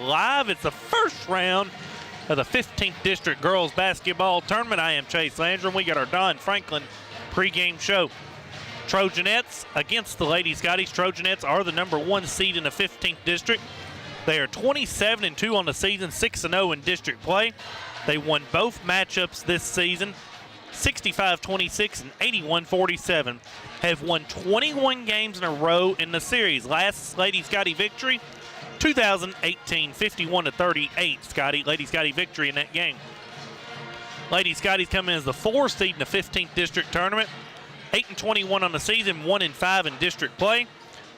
live. It's the first round of the 15th District Girls Basketball Tournament. I am Chase Landrum. We got our Don Franklin pregame show. Trojanettes against the Lady Scotties. Trojanettes are the number 1 seed in the 15th District. They are 27-2 on the season, 6-0 in district play. They won both matchups this season, 65-26 and 81-47. Have won 21 games in a row in the series. Last Lady Scotty victory, 2018, 51-38. Lady Scotty victory in that game. Lady Scotties come in as the 4 seed in the 15th District Tournament, 8-21 on the season, 1-5 in district play.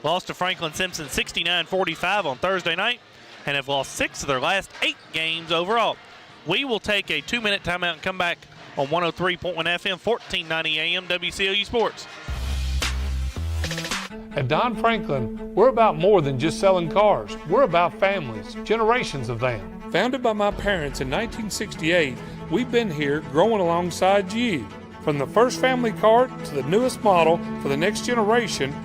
Lost to Franklin Simpson 69-45 on Thursday night and have lost 6 of their last 8 games overall. We will take a 2-minute timeout and come back on 103.1 FM, 1490 AM, WCOU Sports. At Don Franklin, we're about more than just selling cars. We're about families, generations of them. Founded by my parents in 1968, we've been here growing alongside you. From the first family car to the newest model for the next generation,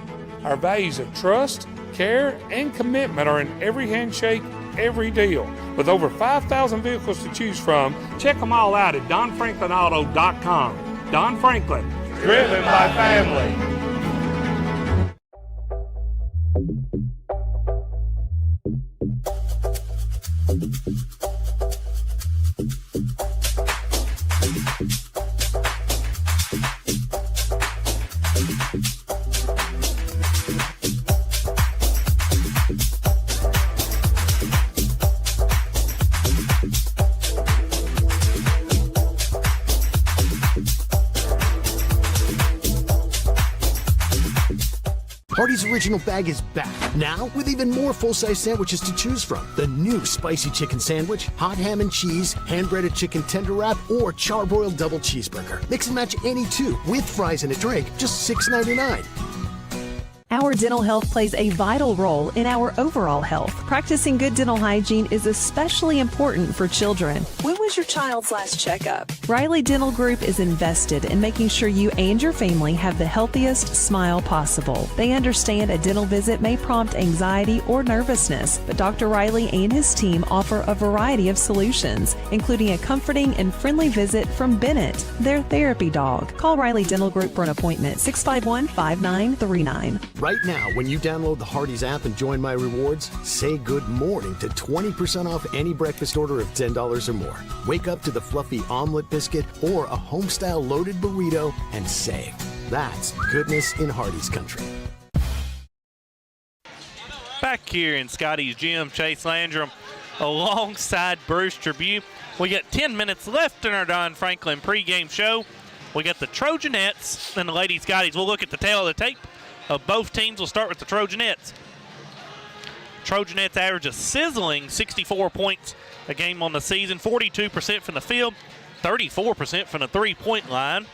our values of trust, care, and commitment are in every handshake, every deal. With over 5,000 vehicles to choose from, check them all out at DonFranklinAuto.com. Don Franklin, driven by family. Hardee's Original Bag is back, now with even more full-size sandwiches to choose from. The new spicy chicken sandwich, hot ham and cheese, hand-breaded chicken tender wrap, or charbroiled double cheeseburger. Mix and match any two with fries and a drink, just $6.99. Our dental health plays a vital role in our overall health. Practicing good dental hygiene is especially important for children. When was your child's last checkup? Riley Dental Group is invested in making sure you and your family have the healthiest smile possible. They understand a dental visit may prompt anxiety or nervousness, but Dr. Riley and his team offer a variety of solutions, including a comforting and friendly visit from Bennett, their therapy dog. Call Riley Dental Group for an appointment, 651-5939. Right now, when you download the Hardee's app and join My Rewards, say good morning to 20% off any breakfast order of $10 or more. Wake up to the fluffy omelet biscuit or a home-style loaded burrito and save. That's goodness in Hardee's country. Back here in Scotty's gym, Chase Landrum alongside Bruce Tribune. We got 10 minutes left in our Don Franklin pregame show. We got the Trojanettes and the Lady Scotties. We'll look at the tail of the tape of both teams. We'll start with the Trojanettes. Trojanettes average a sizzling 64 points a game on the season, 42% from the field, 34% from the three-point line.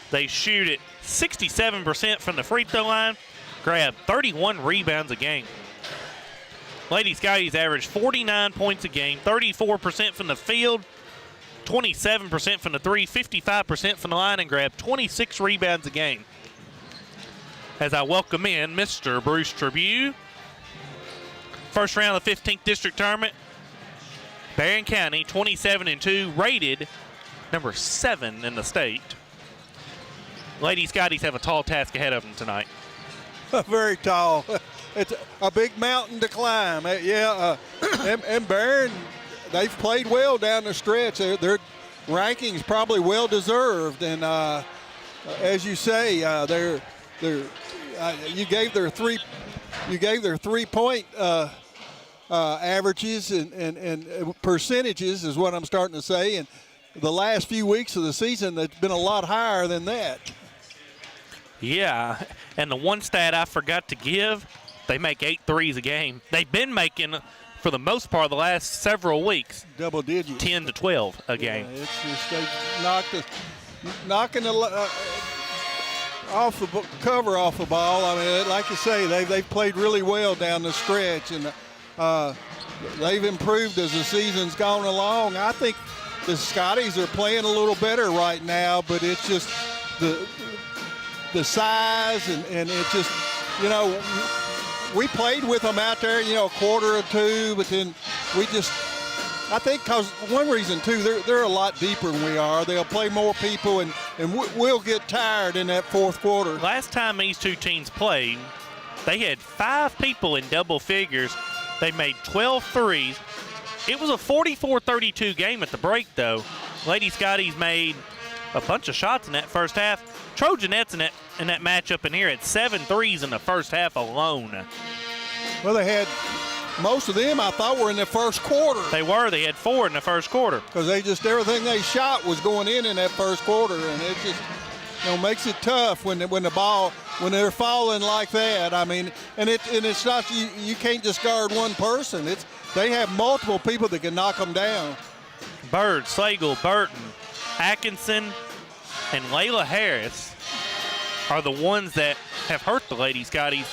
They shoot at 67% from the free throw line, grab 31 rebounds a game. Lady Scotties average 49 points a game, 34% from the field, 27% from the three, 55% from the line, and grab 26 rebounds a game. As I welcome in Mr. Bruce Tribune. First round of the 15th District Tournament. Barren County, 27-2, rated number 7 in the state. Lady Scotties have a tall task ahead of them tonight. Very tall. It's a big mountain to climb. And Barren, they've played well down the stretch. Their rankings probably well deserved. And as you say, you gave their 3-point averages and percentages is what I'm starting to say. And the last few weeks of the season, that's been a lot higher than that. Yeah, and the one stat I forgot to give, they make 8 threes a game. They've been making, for the most part, the last several weeks, double digits, 10 to 12 a game. Yeah, it's just they knocking the off the cover off the ball. I mean, like you say, they've played really well down the stretch, and they've improved as the season's gone along. I think the Scotties are playing a little better right now, but it's just the size and it just, we played with them out there, a quarter or two, but then we just, I think because one reason, too, they're a lot deeper than we are. They'll play more people, and we'll get tired in that fourth quarter. Last time these two teams played, they had 5 people in double figures. They made 12 threes. It was a 44-32 game at the break, though. Lady Scotties made a bunch of shots in that first half. Trojanettes in that matchup in here had 7 threes in the first half alone. Well, they had most of them, I thought, were in the first quarter. They were. They had 4 in the first quarter. Because everything they shot was going in that first quarter, and it just makes it tough when they're falling like that. I mean, and it's not you can't just guard one person. They have multiple people that can knock them down. Bird, Slagle, Burton, Atkinson, and Layla Harris are the ones that have hurt the Lady Scotties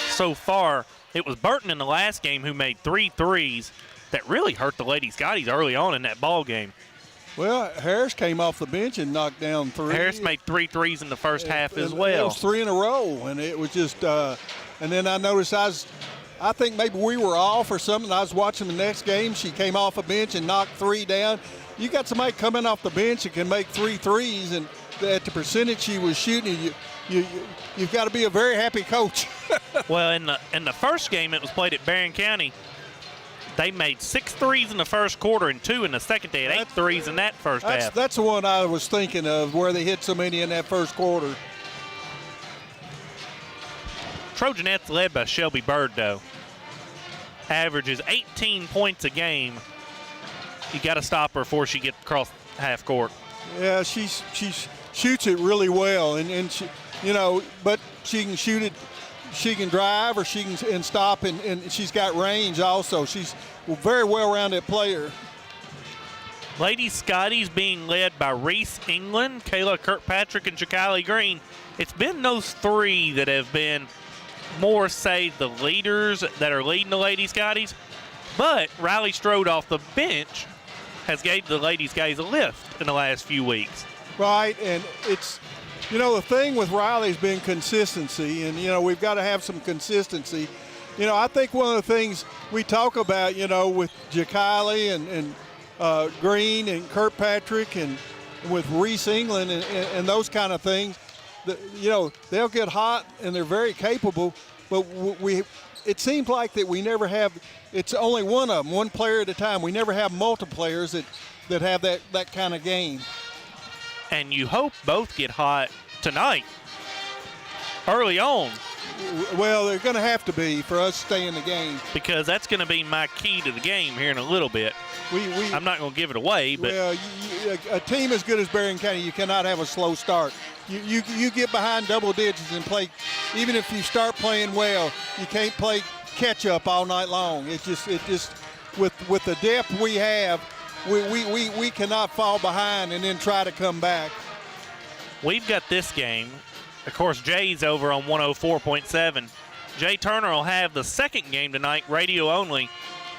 so far. It was Burton in the last game who made 3 threes that really hurt the Lady Scotties early on in that ball game. Well, Harris came off the bench and knocked down 3. Harris made 3 threes in the first half as well. It was 3 in a row, and it was just and then I noticed I think maybe we were off or something. I was watching the next game. She came off a bench and knocked 3 down. You got somebody coming off the bench that can make 3 threes, and at the percentage she was shooting, you've got to be a very happy coach. Well, in the first game that was played at Barren County, they made 6 threes in the first quarter and 2 in the second. They had 8 threes in that first half. That's the one I was thinking of, where they hit so many in that first quarter. Trojanettes led by Shelby Bird, though. Averages 18 points a game. You got to stop her before she gets across half court. Yeah, she shoots it really well, and she, but she can shoot it. She can drive, or she can stop, and she's got range also. She's a very well-rounded player. Lady Scotties being led by Reese England, Kayla Kirkpatrick, and Ja'Kylie Green. It's been those 3 that have been more, say, the leaders that are leading the Lady Scotties. But Riley Strode off the bench has gave the Lady Scotties a lift in the last few weeks. Right, and it's, the thing with Riley's been consistency, and, we've got to have some consistency. I think one of the things we talk about, with Ja'Kylie and Green and Kirkpatrick and with Reese England and those kind of things, they'll get hot and they're very capable, but it seems like that we never have, it's only one of them, one player at a time. We never have multiple players that have that kind of game. And you hope both get hot tonight, early on. Well, they're going to have to be for us to stay in the game. Because that's going to be my key to the game here in a little bit. I'm not going to give it away, but well, a team as good as Barren County, you cannot have a slow start. You get behind double digits and play. Even if you start playing well, you can't play catch up all night long. It just with the depth we have, we cannot fall behind and then try to come back. We've got this game. Of course, Jay's over on 104.7. Jay Turner will have the second game tonight, radio only.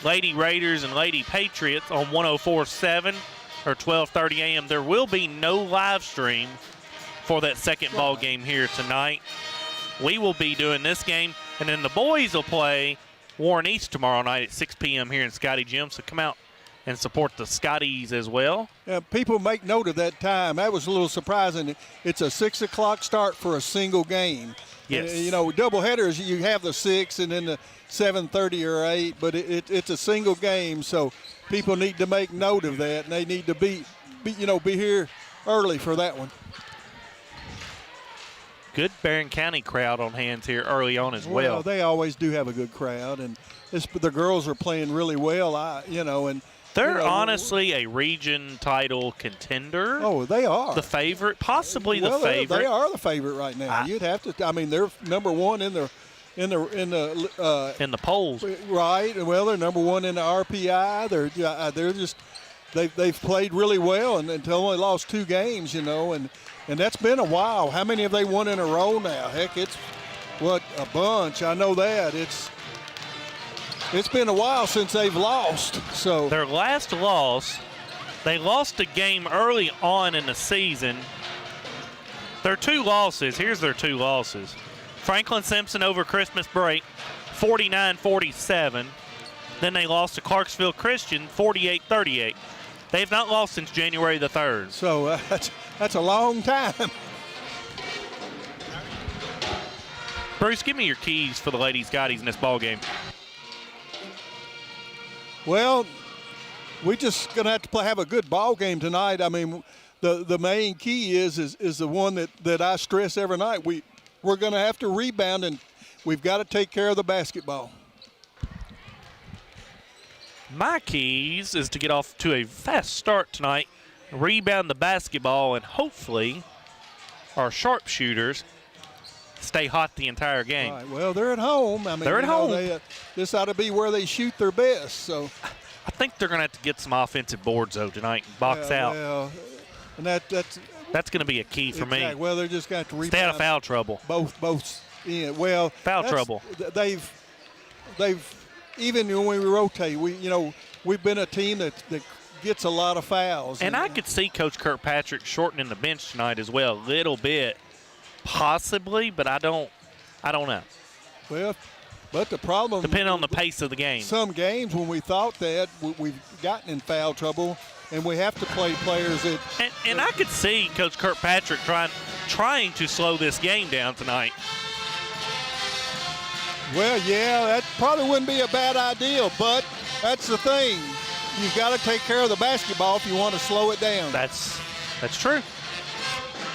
Lady Raiders and Lady Patriots on 104.7 or 12:30 a.m. There will be no live stream for that second ball game here tonight. We will be doing this game, and then the boys will play Warren East tomorrow night at 6 p.m. here in Scotty Gym. So come out and support the Scotties as well. Yeah, people make note of that time. That was a little surprising. It's a 6 o'clock start for a single game. Yes. Double headers, you have the 6 and then the 7:30 or 8, but it's a single game, so people need to make note of that, and they need to be here early for that one. Good Barren County crowd on hands here early on as well. Well, they always do have a good crowd, and the girls are playing really well, and they're honestly a region title contender. Oh, they are. The favorite, possibly the well, favorite. They are the favorite right now. You'd have to. I mean, they're number one in the polls. Right. Well, they're number one in the RPI. They're just they've played really well, and until only lost 2 games, and that's been a while. How many have they won in a row now? Heck, it's a bunch. I know that. It's been a while since they've lost. So their last loss, they lost a game early on in the season. Their 2 losses, here's their 2 losses. Franklin Simpson over Christmas break, 49-47. Then they lost to Clarksville Christian 48-38. They have not lost since January the 3rd. So that's a long time. Bruce, give me your keys for the Lady Scotties in this ball game. Well, we just going to have to have a good ball game tonight. I mean, the main key is the one that I stress every night. We're going to have to rebound, and we've got to take care of the basketball. My keys is to get off to a fast start tonight, rebound the basketball, and hopefully our sharpshooters stay hot the entire game. All right, well, they're at home. I mean, they're at home. This ought to be where they shoot their best. So I think they're going to have to get some offensive boards, though, tonight and box out. Well, and that's going to be a key for me. Well, they're just going to have to rebound. Stay out of foul trouble. Both. Yeah, well, foul trouble. They've even when we rotate, we've been a team that gets a lot of fouls. And I could see Coach Kirkpatrick shortening the bench tonight as well, a little bit, possibly, but I don't know. Well, but the problem, depending on the pace of the game. Some games when we thought that we've gotten in foul trouble, and we have to play players that. And I could see Coach Kirkpatrick trying to slow this game down tonight. Well, yeah, that probably wouldn't be a bad idea, but that's the thing. You've got to take care of the basketball if you want to slow it down. That's true.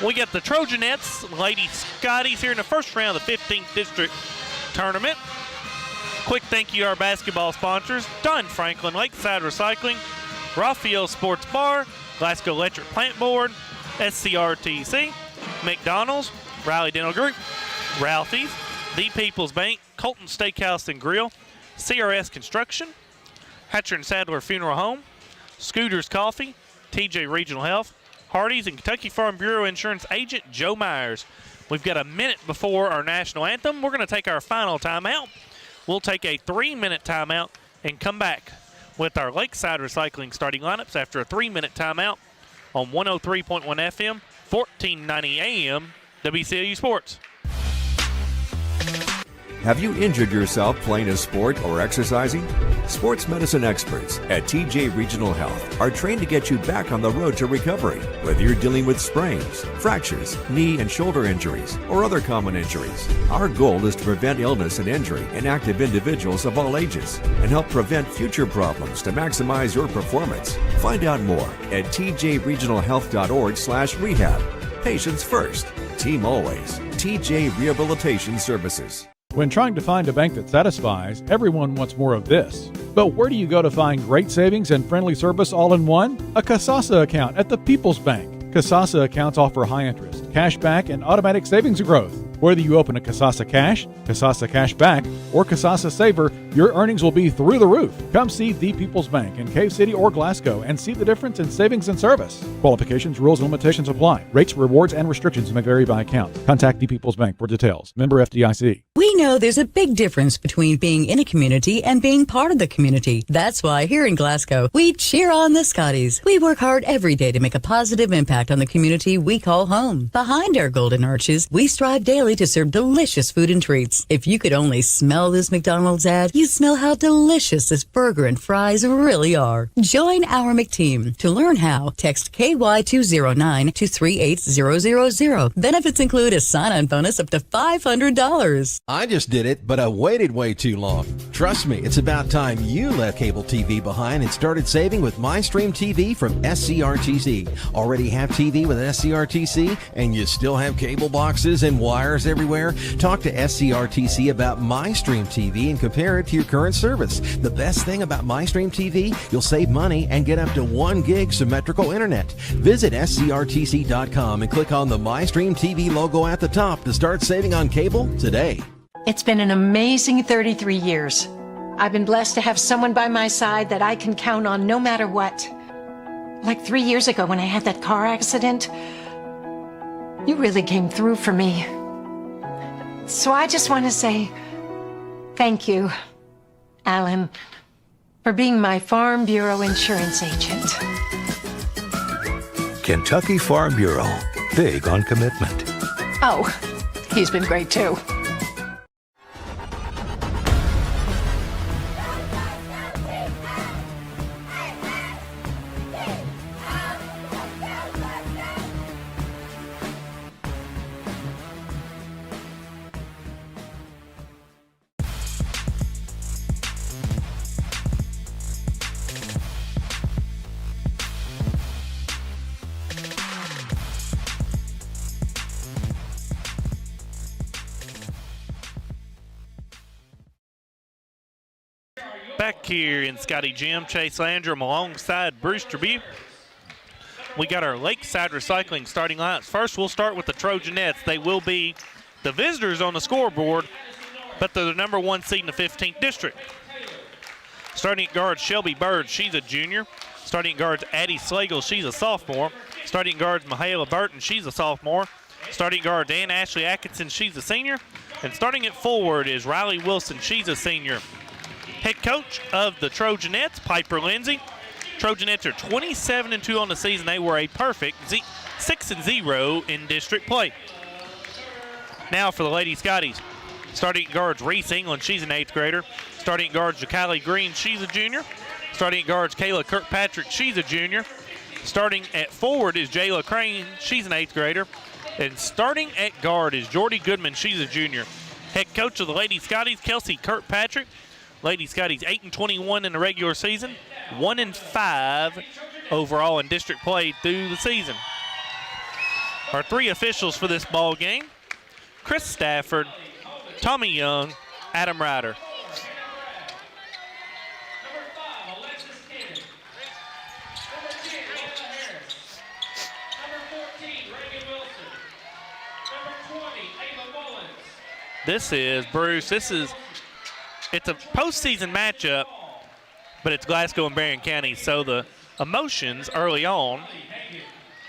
We got the Trojanettes, Lady Scotties here in the first round of the 15th District Tournament. Quick thank you to our basketball sponsors, Dunn Franklin Lakeside Recycling, Raphael Sports Bar, Glasgow Electric Plant Board, SCRTC, McDonald's, Riley Dental Group, Ralphie's, The People's Bank, Colton Steakhouse and Grill, CRS Construction, Hatcher and Sadler Funeral Home, Scooters Coffee, TJ Regional Health, Hardee's, and Kentucky Farm Bureau Insurance Agent Joe Myers. We've got a minute before our national anthem. We're going to take our final timeout. We'll take a 3-minute timeout and come back with our Lakeside Recycling starting lineups after a 3-minute timeout on 103.1 FM, 1490 AM, WCLU Sports. Have you injured yourself playing a sport or exercising? Sports medicine experts at TJ Regional Health are trained to get you back on the road to recovery. Whether you're dealing with sprains, fractures, knee and shoulder injuries, or other common injuries, our goal is to prevent illness and injury in active individuals of all ages and help prevent future problems to maximize your performance. Find out more at tjregionalhealth.org/rehab. Patients first, team always. TJ Rehabilitation Services. When trying to find a bank that satisfies, everyone wants more of this. But where do you go to find great savings and friendly service all in one? A Kasasa account at the People's Bank. Kasasa accounts offer high interest, cash back, and automatic savings growth. Whether you open a Kasasa Cash, Kasasa Cash Back, or Kasasa Saver, your earnings will be through the roof. Come see The People's Bank in Cave City or Glasgow and see the difference in savings and service. Qualifications, rules, and limitations apply. Rates, rewards, and restrictions may vary by account. Contact The People's Bank for details. Member FDIC. We know there's a big difference between being in a community and being part of the community. That's why here in Glasgow, we cheer on the Scotties. We work hard every day to make a positive impact on the community we call home. Behind our golden arches, we strive daily to serve delicious food and treats. If you could only smell this McDonald's ad, you'd smell how delicious this burger and fries really are. Join our McTeam. To learn how, text KY209 to 38000. Benefits include a sign-on bonus up to $500. I just did it, but I waited way too long. Trust me, it's about time you left cable TV behind and started saving with MyStream TV from SCRTC. Already have TV with SCRTC and you still have cable boxes and wires everywhere? Talk to SCRTC about MyStream TV and compare it to your current service. The best thing about MyStream TV, you'll save money and get up to 1 gig symmetrical internet. Visit scrtc.com and click on the MyStream TV logo at the top to start saving on cable today. It's been an amazing 33 years. I've been blessed to have someone by my side that I can count on no matter what. Like 3 years ago when I had that car accident, you really came through for me. So I just want to say thank you, Alan, for being my Farm Bureau insurance agent. Kentucky Farm Bureau, big on commitment. Oh, he's been great too. Back here in Scotty Gym, Chase Landrum alongside Bruce Tribute. We got our Lakeside Recycling starting lineups. First, we'll start with the Trojanettes. They will be the visitors on the scoreboard, but they're the number 1 seed in the 15th district. Starting at guard, Shelby Bird, she's a junior. Starting at guards, Addie Slagle, she's a sophomore. Starting at guards, Mahala Burton, she's a sophomore. Starting at guard, Dan Ashley Atkinson, she's a senior. And starting at forward is Riley Wilson, she's a senior. Head coach of the Trojanettes, Piper Lindsay. Trojanettes are 27-2 on the season. They were a perfect 6-0 in district play. Now for the Lady Scotties. Starting at guards, Reese England, she's an 8th grader. Starting at guards, Jakali Green, she's a junior. Starting at guards, Kayla Kirkpatrick, she's a junior. Starting at forward is Jayla Crane, she's an 8th grader. And starting at guard is Jordy Goodman, she's a junior. Head coach of the Lady Scotties, Kelsey Kirkpatrick. Lady Scotties 8-21 in the regular season, 1-5 overall in district play through the season. Our 3 officials for this ball game: Chris Stafford, Tommy Young, Adam Ryder. This is, Bruce, it's a postseason matchup, but it's Glasgow and Barren County, so the emotions early on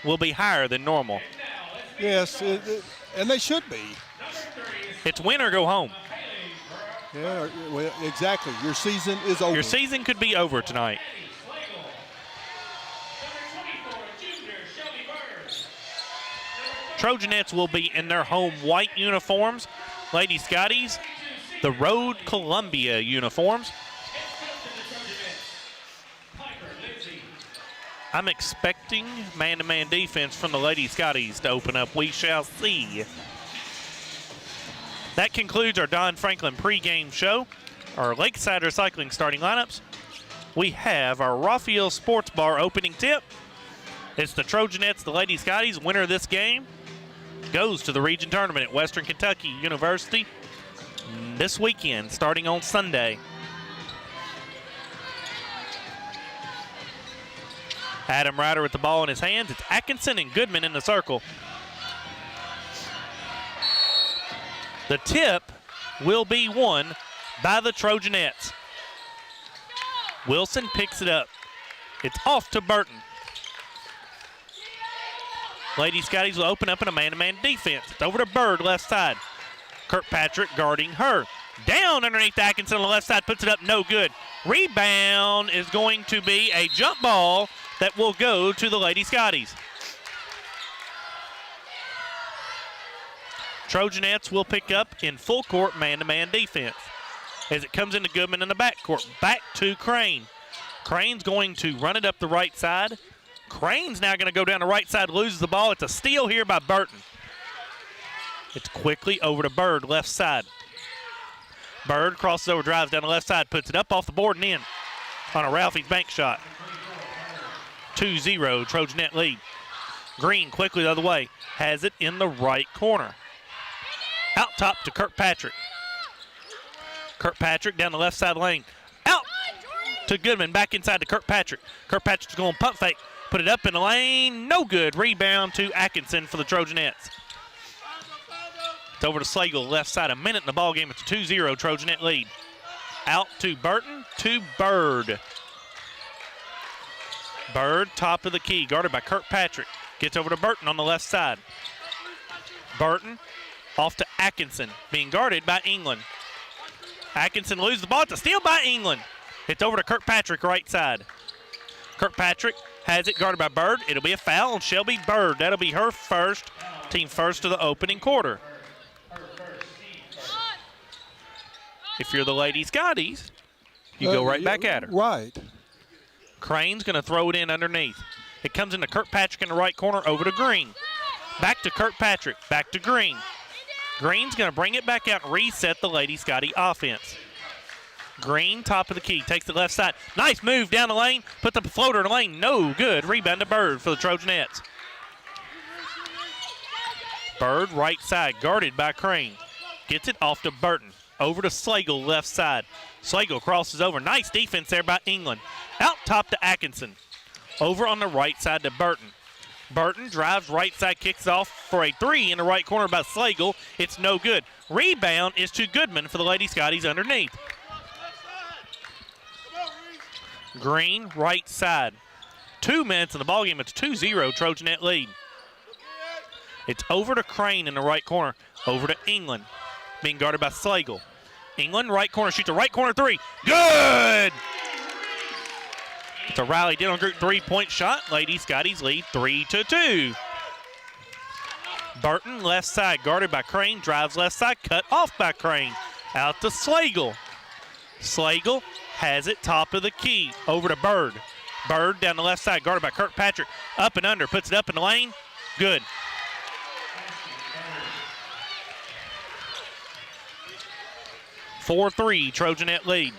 will be higher than normal. Yes, and they should be. It's win or go home. Yeah, well, exactly. Your season is over. Your season could be over tonight. Trojanettes will be in their home white uniforms. Lady Scotties, the Road Columbia uniforms. I'm expecting man-to-man defense from the Lady Scotties to open up. We shall see. That concludes our Don Franklin pregame show. Our Lakeside Recycling starting lineups. We have our Raphael Sports Bar opening tip. It's the Trojanettes, the Lady Scotties. Winner of this game goes to the region tournament at Western Kentucky University this weekend, starting on Sunday. Adam Ryder with the ball in his hands. It's Atkinson and Goodman in the circle. The tip will be won by the Trojanettes. Wilson picks it up. It's off to Burton. Lady Scotties will open up in a man-to-man defense. It's over to Bird, left side. Kirkpatrick guarding her. Down underneath Atkinson on the left side, puts it up, no good. Rebound is going to be a jump ball that will go to the Lady Scotties. Trojanettes will pick up in full court man-to-man defense. As it comes into Goodman in the backcourt, back to Crane. Crane's going to run it up the right side. Crane's now going to go down the right side, loses the ball. It's a steal here by Burton. It's quickly over to Bird, left side. Bird crosses over, drives down the left side, puts it up off the board and in on a Ralphie's bank shot. 2-0 Trojanet lead. Green quickly the other way, has it in the right corner. Out top to Kirkpatrick. Kirkpatrick down the left side lane. Out to Goodman, back inside to Kirkpatrick. Kirkpatrick's going pump fake, put it up in the lane, no good. Rebound to Atkinson for the Trojanettes. It's over to Slagle, left side, a minute in the ball game. It's a 2-0 Trojanet lead. Out to Burton, to Bird. Bird, top of the key, guarded by Kirkpatrick. Gets over to Burton on the left side. Burton off to Atkinson, being guarded by England. Atkinson loses the ball. It's a steal by England. It's over to Kirkpatrick, right side. Kirkpatrick has it guarded by Bird. It'll be a foul on Shelby Bird. That'll be her first, team first of the opening quarter. If you're the Lady Scotties, you go right back at her. Right. Crane's going to throw it in underneath. It comes into Kirkpatrick in the right corner, over to Green. Back to Kirkpatrick, back to Green. Green's going to bring it back out and reset the Lady Scotty offense. Green, top of the key, takes the left side. Nice move down the lane, puts up a floater in the lane, no good. Rebound to Bird for the Trojanettes. Bird, right side, guarded by Crane. Gets it off to Burton. over to Slagle, left side. Slagle crosses over. Nice defense there by England. Out top to Atkinson. Over on the right side to Burton. Burton drives right side, kicks off for a three in the right corner by Slagle. It's no good. Rebound is to Goodman for the Lady Scotties underneath. Green, right side. 2 minutes in the ballgame. It's 2-0 Trojanet lead. It's over to Crane in the right corner. Over to England. Being guarded by Slagle. England, right corner, shoots a right corner three. Good! It's a Riley Dental Group 3-point shot. Lady Scotties lead 3-2. Burton, left side, guarded by Crane. Drives left side, cut off by Crane. Out to Slagle. Slagle has it top of the key. Over to Bird. Bird down the left side, guarded by Kirkpatrick. Up and under, puts it up in the lane. Good. (4-3) Trojanet lead.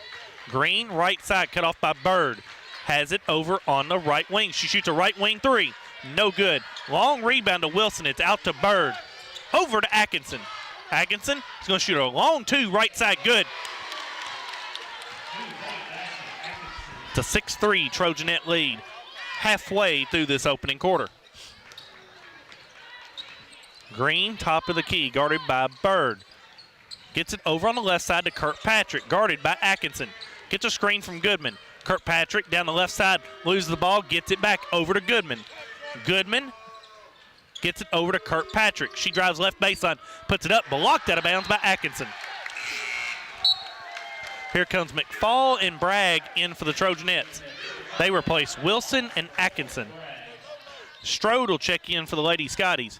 Green, right side, cut off by Bird. Has it over on the right wing. She shoots a right wing three. No good. Long rebound to Wilson. It's out to Bird. Over to Atkinson. Atkinson is going to shoot a long two, right side, good. It's a 6-3 Trojanet lead. Halfway through this opening quarter. Green, top of the key, guarded by Bird. Gets it over on the left side to Kirkpatrick, guarded by Atkinson. Gets a screen from Goodman. Kirkpatrick down the left side, loses the ball, gets it back over to Goodman. Goodman gets it over to Kirkpatrick. She drives left baseline, puts it up, blocked out of bounds by Atkinson. Here comes McFall and Bragg in for the Trojanettes. They replace Wilson and Atkinson. Strode will check in for the Lady Scotties.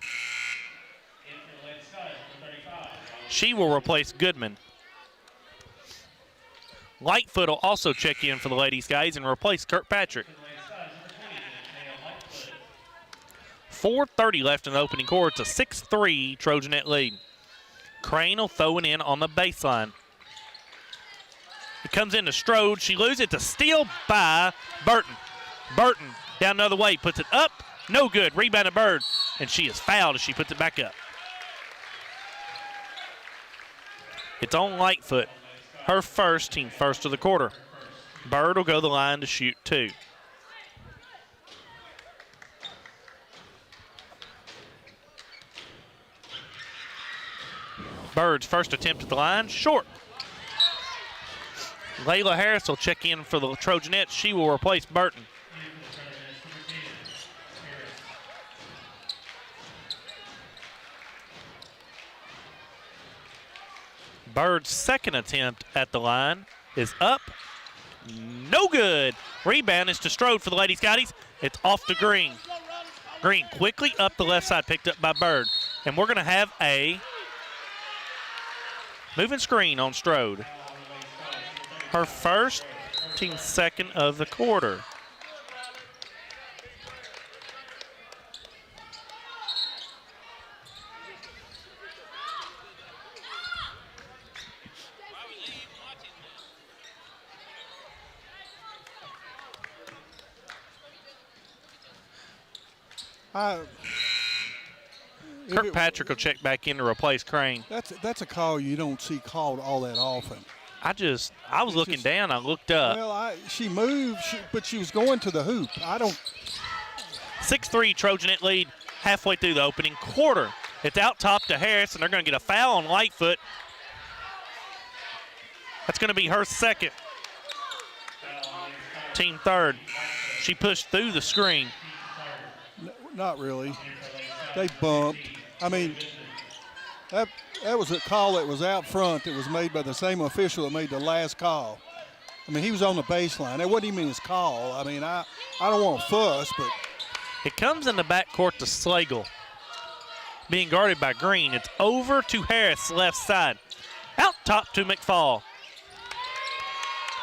She will replace Goodman. Lightfoot will also check in for the Ladies guys and replace Kirkpatrick. 4:30 left in the opening quarter. It's a 6-3 Trojanet lead. Crane will throw it in on the baseline. It comes into Strode. She loses it to steal by Burton. Burton down the other way, puts it up. No good. Rebound to Bird. And she is fouled as she puts it back up. It's on Lightfoot. Her first, team first of the quarter. Bird will go the line to shoot two. Bird's first attempt at the line, short. Layla Harris will check in for the Trojanettes. She will replace Burton. Bird's second attempt at the line is up. No good. Rebound is to Strode for the Lady Scotties. It's off to Green. Green quickly up the left side, picked up by Bird. And we're going to have a moving screen on Strode. Her first, team second of the quarter. Kirkpatrick will check back in to replace Crane. That's a call you don't see called all that often. I was looking down. I looked up. Well, she moved, but she was going to the hoop. 6-3 Trojanet lead halfway through the opening quarter. It's out top to Harris, and they're going to get a foul on Lightfoot. That's going to be her second. Team third. She pushed through the screen. Not really. They bumped. I mean, that was a call that was out front that was made by the same official that made the last call. I mean, he was on the baseline. That wasn't even his call. I mean, I don't want to fuss, but. It comes in the backcourt to Slagle. Being guarded by Green. It's over to Harris, left side. Out top to McFall.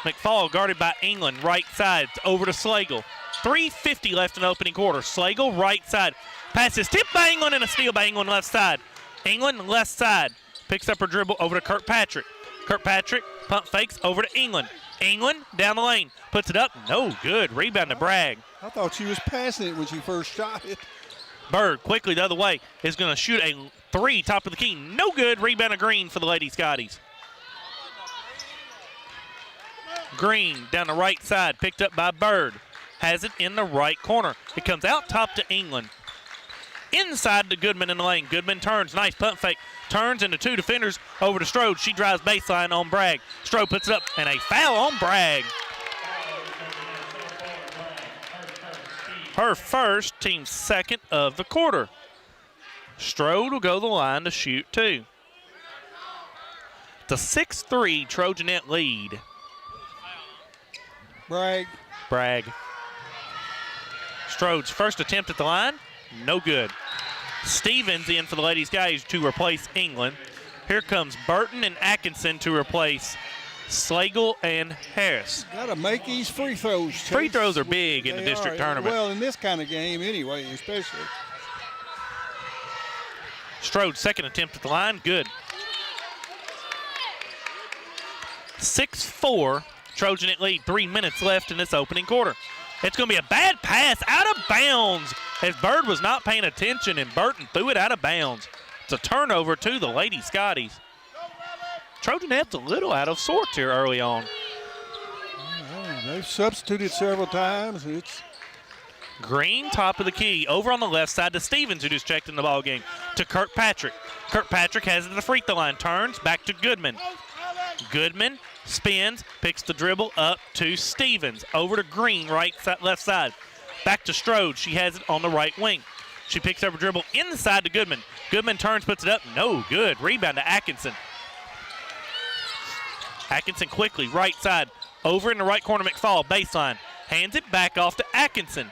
McFall guarded by England, right side. It's over to Slagle. 3:50 left in the opening quarter. Slagle, right side. Passes tipped by England and a steal by England, left side. England, left side. Picks up her dribble over to Kirkpatrick. Kirkpatrick pump fakes over to England. England down the lane. Puts it up. No good. Rebound to Bragg. I thought she was passing it when she first shot it. Bird quickly the other way is going to shoot a three top of the key. No good. Rebound to Green for the Lady Scotties. Green down the right side, picked up by Bird. Has it in the right corner. It comes out top to England. Inside to Goodman in the lane. Goodman turns, nice punt fake. Turns into two defenders over to Strode. She drives baseline on Bragg. Strode puts it up, and a foul on Bragg. Her first, team second of the quarter. Strode will go the line to shoot two. It's a 6-3 Trojanet lead. Bragg. Strode's first attempt at the line, no good. Stevens in for the Lady Skies to replace England. Here comes Burton and Atkinson to replace Slagle and Harris. Got to make these free throws, Chase. Free throws are big in the district tournament. Well, in this kind of game anyway, especially. Strode's second attempt at the line, good. 6-4, Trojanet lead, 3 minutes left in this opening quarter. It's going to be a bad pass out of bounds as Bird was not paying attention and Burton threw it out of bounds. It's a turnover to the Lady Scotties. Trojanet's a little out of sorts here early on. They've substituted several times. It's Green, top of the key, over on the left side to Stevens, who just checked in the ball game, to Kirkpatrick. Kirkpatrick has it at the free throw line, turns back to Goodman. Goodman spins, picks the dribble up to Stevens, over to Green, left side. Back to Strode, she has it on the right wing. She picks up a dribble inside to Goodman. Goodman turns, puts it up, no good. Rebound to Atkinson. Atkinson quickly, right side, over in the right corner, McFall, baseline. Hands it back off to Atkinson.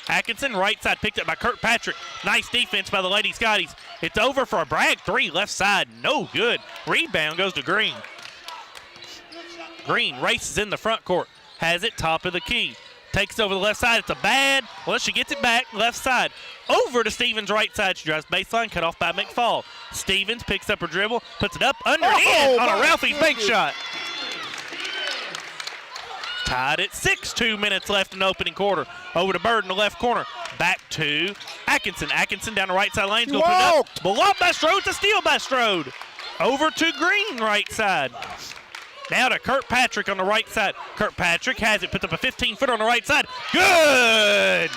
Atkinson, right side, picked up by Kirkpatrick. Nice defense by the Lady Scotties. It's over for a Bragg three, left side, no good. Rebound goes to Green. Green races in the front court, has it top of the key. Takes over the left side, it's a bad, well, she gets it back, left side. Over to Stevens' right side, she drives baseline, cut off by McFall. Stevens picks up her dribble, puts it up, under and in on a Ralphie's bank shot. Tied at 6, 2 minutes left in the opening quarter. Over to Bird in the left corner. Back to Atkinson. Atkinson down the right side lane. Going to put it up. Blocked by Strode, to steal by Strode. Over to Green, right side. Now to Kirkpatrick on the right side. Kirkpatrick has it, puts up a 15-footer on the right side. Good!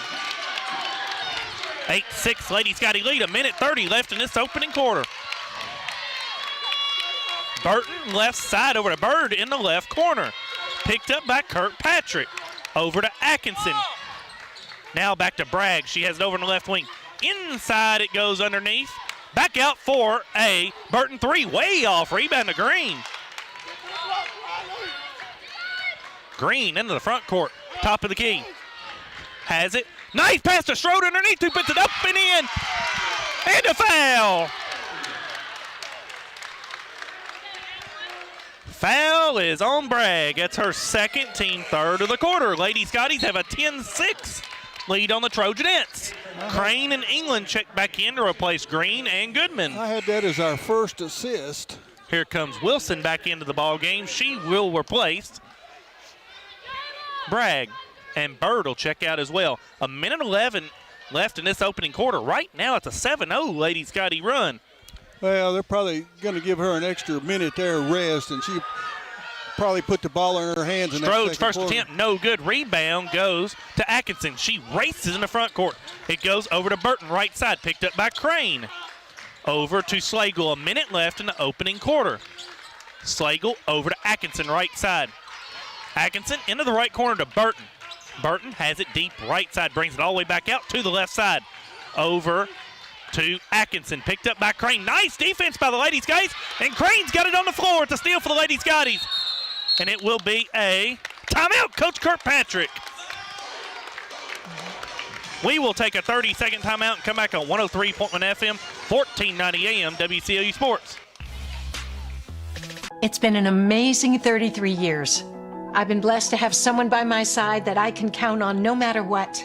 8-6, Lady Scotty lead, 1:30 left in this opening quarter. Burton left side over to Bird in the left corner. Picked up by Kirkpatrick. Over to Atkinson. Now back to Bragg. She has it over in the left wing. Inside it goes underneath. Back out for a Burton three. Way off. Rebound to Green. Green into the front court. Top of the key. Has it. Nice pass to Strode underneath. Who puts it up and in. And a foul. Foul is on Bragg. That's her second, team third of the quarter. Lady Scotties have a 10-6 lead on the Trojanettes. Crane and England check back in to replace Green and Goodman. I had that as our first assist. Here comes Wilson back into the ball game. She will replace Bragg. And Bird will check out as well. 1:11 left in this opening quarter. Right now it's a 7-0 Lady Scotty run. Well, they're probably going to give her an extra minute there rest, and she probably put the ball in her hands. Strode's first attempt, no good. Rebound goes to Atkinson. She races in the front court. It goes over to Burton, right side, picked up by Crane. Over to Slagle, 1 minute left in the opening quarter. Slagle over to Atkinson, right side. Atkinson into the right corner to Burton. Burton has it deep right side, brings it all the way back out to the left side. Over to Atkinson, picked up by Crane. Nice defense by the Lady Scotties, and Crane's got it on the floor. It's a steal for the Lady Scotties. And it will be a timeout, Coach Kirkpatrick. We will take a 30-second timeout and come back on 103.1 FM, 1490 AM, WCOU Sports. It's been an amazing 33 years. I've been blessed to have someone by my side that I can count on no matter what.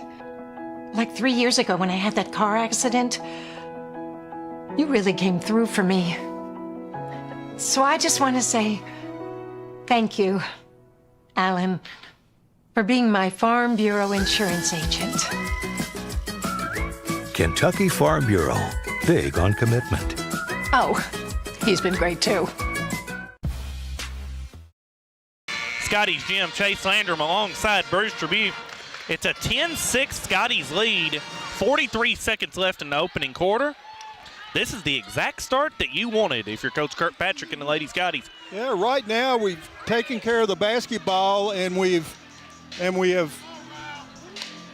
Like 3 years ago when I had that car accident, you really came through for me. So I just want to say thank you, Alan, for being my Farm Bureau insurance agent. Kentucky Farm Bureau, big on commitment. Oh, he's been great too. Scotty's gym. Chase Landrum alongside Bruce Tribune. It's a 10-6 Scotty's lead. 43 seconds left in the opening quarter. This is the exact start that you wanted if you're Coach Kirkpatrick and the Lady Scotties. Yeah, right now we've taken care of the basketball and we have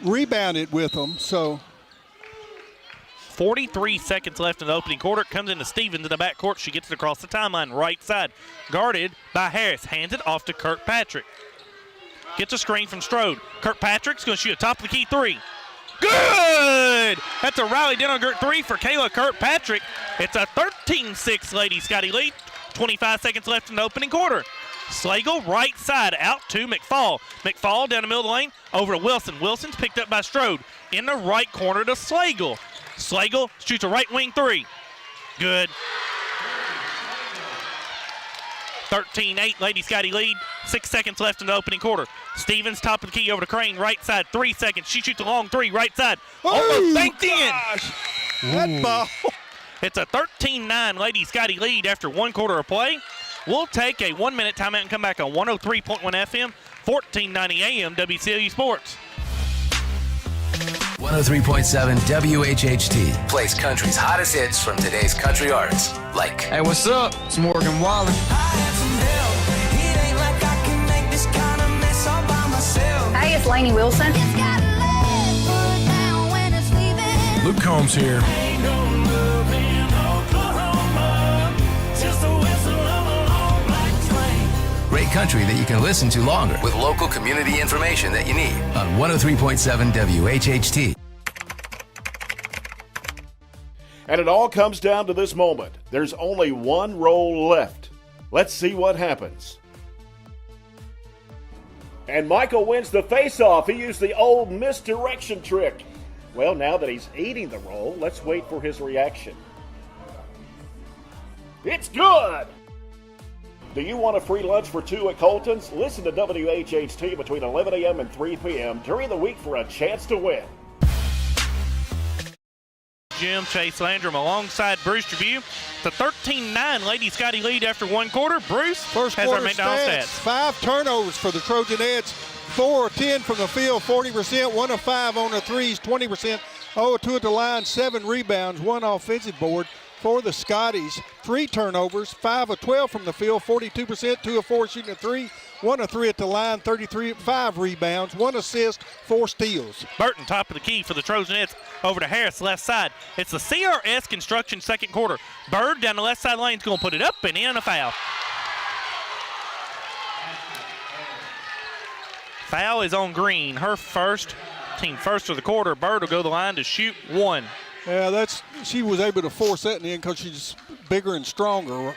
rebounded with them. So 43 seconds left in the opening quarter. It comes into Stevens in the backcourt. She gets it across the timeline, right side. Guarded by Harris. Hands it off to Kirkpatrick. Gets a screen from Strode. Kirkpatrick's going to shoot a top of the key three. Good! That's a Riley Denelgert three for Kayla Kirkpatrick. It's a 13-6 Lady Scotty lead. 25 seconds left in the opening quarter. Slagle right side out to McFall. McFall down the middle of the lane over to Wilson. Wilson's picked up by Strode. In the right corner to Slagle. Slagle shoots a right wing three. Good. 13-8 Lady Scotty lead. 6 seconds left in the opening quarter. Stevens top of the key over to Crane right side. 3 seconds. She shoots a long three right side. Almost banked in. That ball. It's a 13-9 Lady Scotty lead after 1 quarter of play. We'll take a 1-minute timeout and come back on 103.1 FM, 1490 AM, WCLU Sports. 103.7 WHHT plays country's hottest hits from today's country artists. Like, hey, what's up? It's Morgan Wallen. Hey, it's Lainey Wilson. Luke Combs here. great country that you can listen to longer with local community information that you need on 103.7 WHHT. And it all comes down to this moment. There's only one roll left. Let's see what happens. And Michael wins the face-off. He used the old misdirection trick. Well, now that he's eating the roll, let's wait for his reaction. It's good! Do you want a free lunch for two at Colton's? Listen to WHHT between 11 a.m. and 3 p.m. during the week for a chance to win. Jim Chase Landrum alongside Bruce Trevue. The 13-9 Lady Scotty lead after one quarter. Bruce First has quarter our McDonald's stats. 5 turnovers for the Trojanettes. 4 of 10 from the field, 40%. 1 of 5 on the threes, 20%. 0 of 2 at the line, 7 rebounds, 1 offensive board for the Scotties. 3 turnovers, 5 of 12 from the field, 42%. 2 of 4 shooting a 3. 1 of 3 at the line, 33, 5 rebounds, 1 assist, 4 steals. Burton top of the key for the Trojanettes over to Harris left side. It's the CRS Construction second quarter. Bird down the left side lane is going to put it up and in a foul. Foul is on Green. Her first, team first of the quarter. Bird will go to the line to shoot 1. Yeah, she was able to force that in because she's bigger and stronger.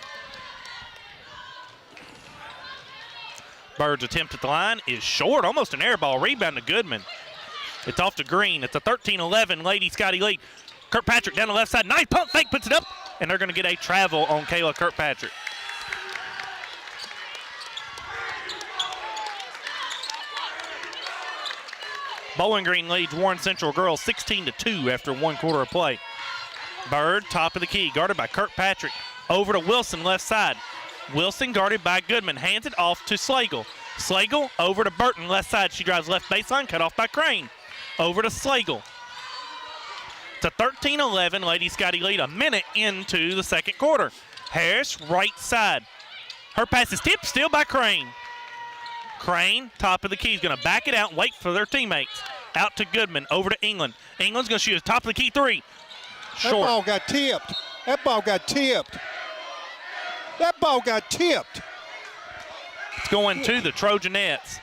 Bird's attempt at the line is short, almost an air ball. Rebound to Goodman. It's off to Green. It's a 13-11 Lady Scotty lead. Kirkpatrick down the left side. Nice pump fake, puts it up, and they're going to get a travel on Kayla Kirkpatrick. Bowling Green leads Warren Central girls 16-2 after one quarter of play. Bird, top of the key, guarded by Kirkpatrick. Over to Wilson, left side. Wilson guarded by Goodman, hands it off to Slagle. Slagle over to Burton, left side. She drives left baseline, cut off by Crane. Over to Slagle. It's a 13-11 Lady Scotty lead, a minute into the second quarter. Harris, right side. Her pass is tipped, still by Crane. Crane, top of the key, is going to back it out and wait for their teammates. Out to Goodman, over to England. England's going to shoot a top of the key 3. Short. That ball got tipped. That ball got tipped. That ball got tipped. It's going to the Trojanettes.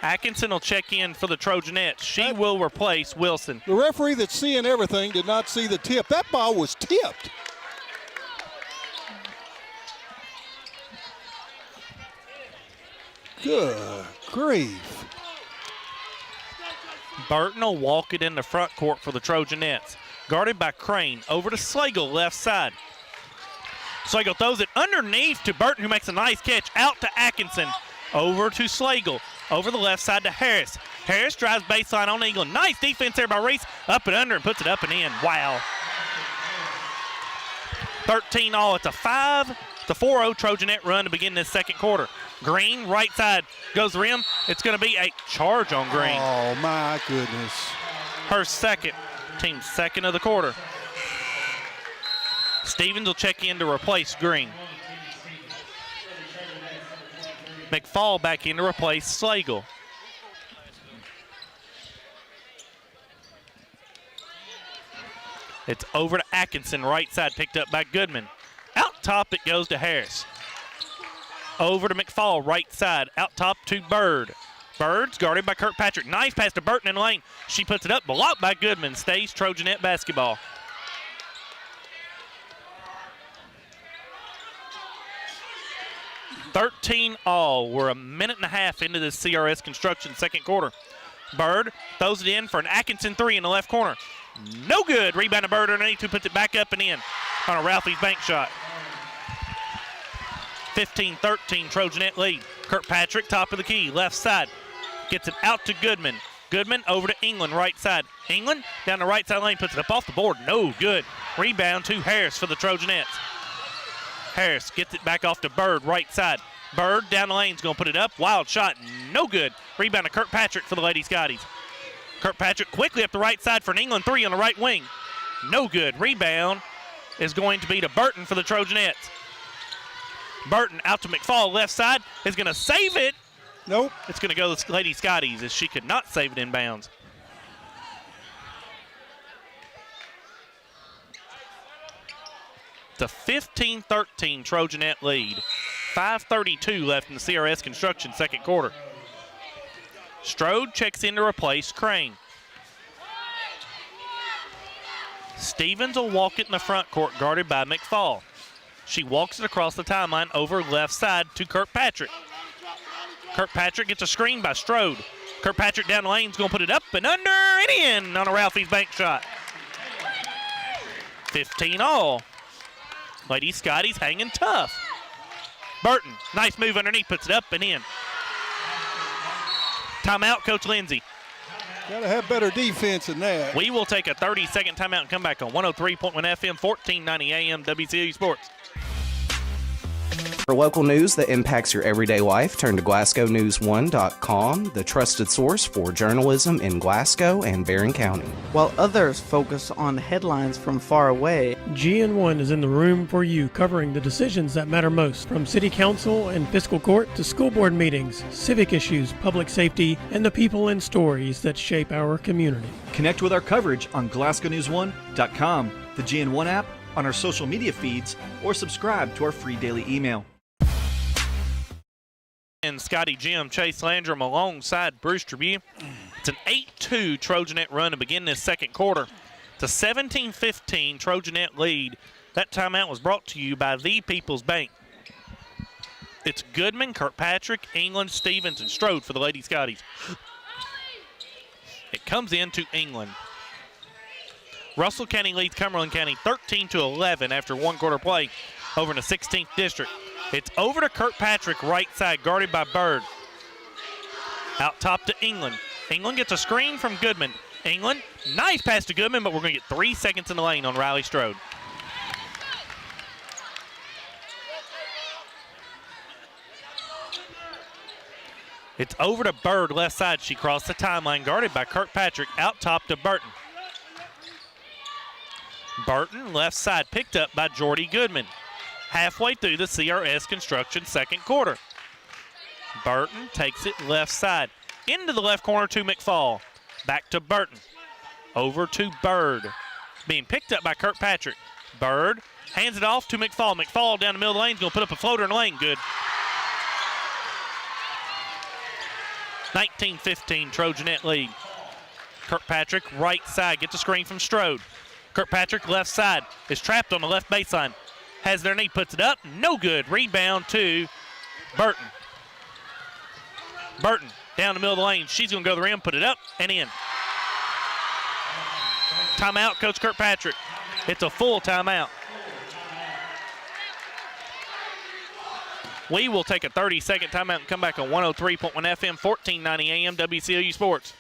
Atkinson will check in for the Trojanettes. She will replace Wilson. The referee that's seeing everything did not see the tip. That ball was tipped. Good grief. Burton will walk it in the front court for the Trojanettes. Guarded by Crane. Over to Slagle, left side. Slagle throws it underneath to Burton, who makes a nice catch. Out to Atkinson. Over to Slagle. Over the left side to Harris. Harris drives baseline on England. Nice defense there by Reese. Up and under and puts it up and in. Wow. 13 all. It's a 5 The 4-0 Trojanet run to begin this second quarter. Green, right side, goes the rim. It's going to be a charge on Green. Oh, my goodness. Her second, team's second of the quarter. Stevens will check in to replace Green. McFall back in to replace Slagle. It's over to Atkinson, right side, picked up by Goodman. Out top it goes to Harris. Over to McFall, right side, out top to Bird. Bird's guarded by Kirkpatrick. Nice pass to Burton in the lane. She puts it up, blocked by Goodman. Stays Trojanet basketball. all. We're a minute and a half into this CRS Construction second quarter. Bird throws it in for an Atkinson three in the left corner. No good. Rebound to Bird underneath, who puts it back up and in on a Ralphie's bank shot. 15-13 Trojanet lead. Kirkpatrick, top of the key, left side. Gets it out to Goodman. Goodman over to England, right side. England down the right side lane, puts it up off the board. No good. Rebound to Harris for the Trojanettes. Harris gets it back off to Bird, right side. Bird down the lane's going to put it up. Wild shot, no good. Rebound to Kirkpatrick for the Lady Scotties. Kirkpatrick quickly up the right side for an England three on the right wing. No good. Rebound is going to be to Burton for the Trojanettes. Burton out to McFall, left side, is going to save it. Nope. It's going to go to Lady Scotties as she could not save it in bounds. It's a 15-13 Trojanet lead. 5:32 left in the CRS Construction second quarter. Strode checks in to replace Crane. Stevens will walk it in the front court, guarded by McFall. She walks it across the timeline over left side to Kirkpatrick. Kirkpatrick gets a screen by Strode. Kirkpatrick down the lane is going to put it up and under and in on a Ralphie's bank shot. 15 all. Lady Scotty's hanging tough. Burton, nice move underneath, puts it up and in. Timeout, Coach Lindsay. Got to have better defense than that. We will take a 30-second timeout and come back on 103.1 FM, 1490 AM, WCLU Sports. For local news that impacts your everyday life, turn to GlasgowNews1.com, the trusted source for journalism in Glasgow and Barren County. While others focus on headlines from far away, GN1 is in the room for you, covering the decisions that matter most, from city council and fiscal court to school board meetings, civic issues, public safety, and the people and stories that shape our community. Connect with our coverage on GlasgowNews1.com, the GN1 app, on our social media feeds, or subscribe to our free daily email. And Scotty Jim, Chase Landrum alongside Bruce Tribune. It's an 8-2 Trojanet run to begin this second quarter. It's a 17-15 Trojanet lead. That timeout was brought to you by the People's Bank. It's Goodman, Kirkpatrick, England, Stevens, and Strode for the Lady Scotties. It comes into England. Russell County leads Cumberland County 13-11 after one quarter play over in the 16th district. It's over to Kirkpatrick, right side, guarded by Bird. Out top to England. England gets a screen from Goodman. England, nice pass to Goodman, but we're going to get 3 seconds in the lane on Riley Strode. It's over to Bird, left side. She crossed the timeline, guarded by Kirkpatrick. Out top to Burton. Burton, left side, picked up by Jordy Goodman. Halfway through the CRS Construction second quarter. Burton takes it left side. Into the left corner to McFall. Back to Burton. Over to Bird. Being picked up by Kirkpatrick. Bird hands it off to McFall. McFall down the middle of the lane is going to put up a floater in the lane. Good. 19-15 Trojanet lead. Kirkpatrick right side gets a screen from Strode. Kirkpatrick left side is trapped on the left baseline. Has their knee, puts it up, no good. Rebound to Burton. Burton down the middle of the lane. She's going to go to the rim, put it up and in. Timeout, Coach Kirkpatrick. It's a full timeout. We will take a 30-second timeout and come back on 103.1 FM, 1490 AM, WCLU Sports.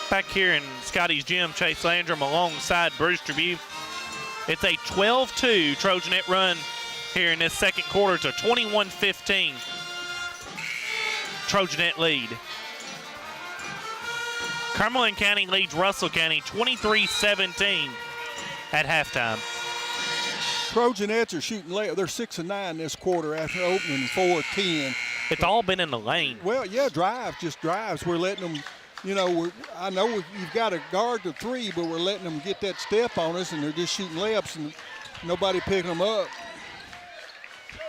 Back here in Scotty's gym, Chase Landrum alongside Bruce Tribune. It's a 12-2 Trojanet run here in this second quarter. It's a 21-15 Trojanet lead. Cumberland County leads Russell County 23-17 at halftime. Trojanets are shooting late. They're 6 of 9 this quarter after opening 4-10. It's all been in the lane. Well, yeah, just drives. We're letting them, I know you've got to guard the three, but we're letting them get that step on us, and they're just shooting layups, and nobody picking them up.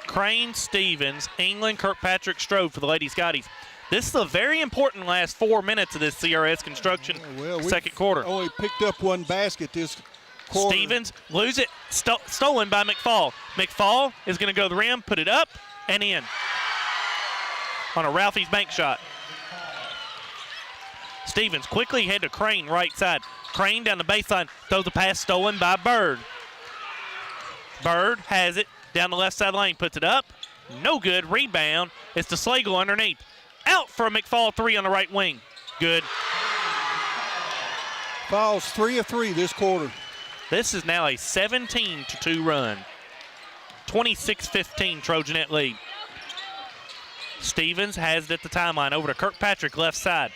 Crane, Stevens, England, Kirkpatrick, Strode for the Lady Scotties. This is a very important last 4 minutes of this CRS construction second quarter. Only picked up one basket this quarter. Stevens lose it, stolen by McFall. McFall is going to go to the rim, put it up, and in on a Ralphie's bank shot. Stevens quickly head to Crane right side. Crane down the baseline, throws a pass stolen by Bird. Bird has it down the left side lane, puts it up. No good, rebound. It's to Slagle underneath. Out for a McFall three on the right wing. Good. Falls 3 of 3 this quarter. This is now a 17-2 run. 26-15 Trojanet lead. Stevens has it at the timeline over to Kirkpatrick left side.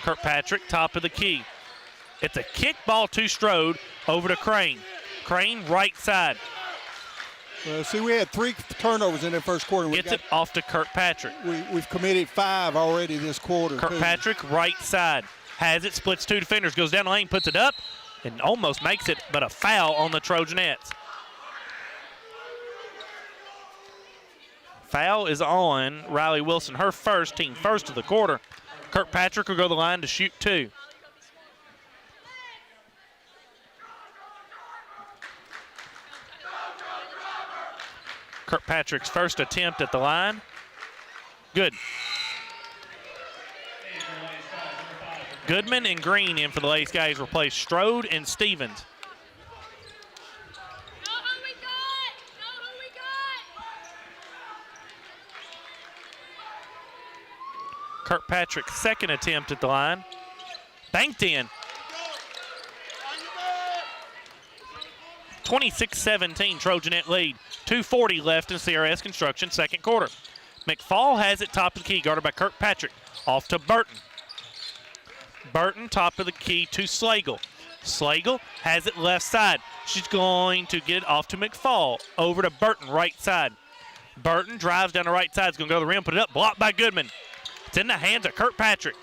Kirkpatrick top of the key. It's a kick ball to Strode over to Crane. Crane right side. See, we had 3 turnovers in the first quarter. Gets it off to Kirkpatrick. We've committed 5 already this quarter. Kirkpatrick right side. Has it, splits 2 defenders, goes down the lane, puts it up, and almost makes it, but a foul on the Trojanettes. Foul is on Riley Wilson, her first, team first of the quarter. Kirkpatrick will go to the line to shoot 2. Kirkpatrick's first attempt at the line. Good. Goodman and Green in for the Lady Skies replace Strode and Stevens. Kirkpatrick's second attempt at the line. Banked in. 26-17 Trojanet lead. 2:40 left in CRS construction second quarter. McFall has it top of the key, guarded by Kirkpatrick. Off to Burton. Burton top of the key to Slagle. Slagle has it left side. She's going to get it off to McFall. Over to Burton right side. Burton drives down the right side. Is going to go to the rim, put it up. Blocked by Goodman. It's in the hands of Kirkpatrick.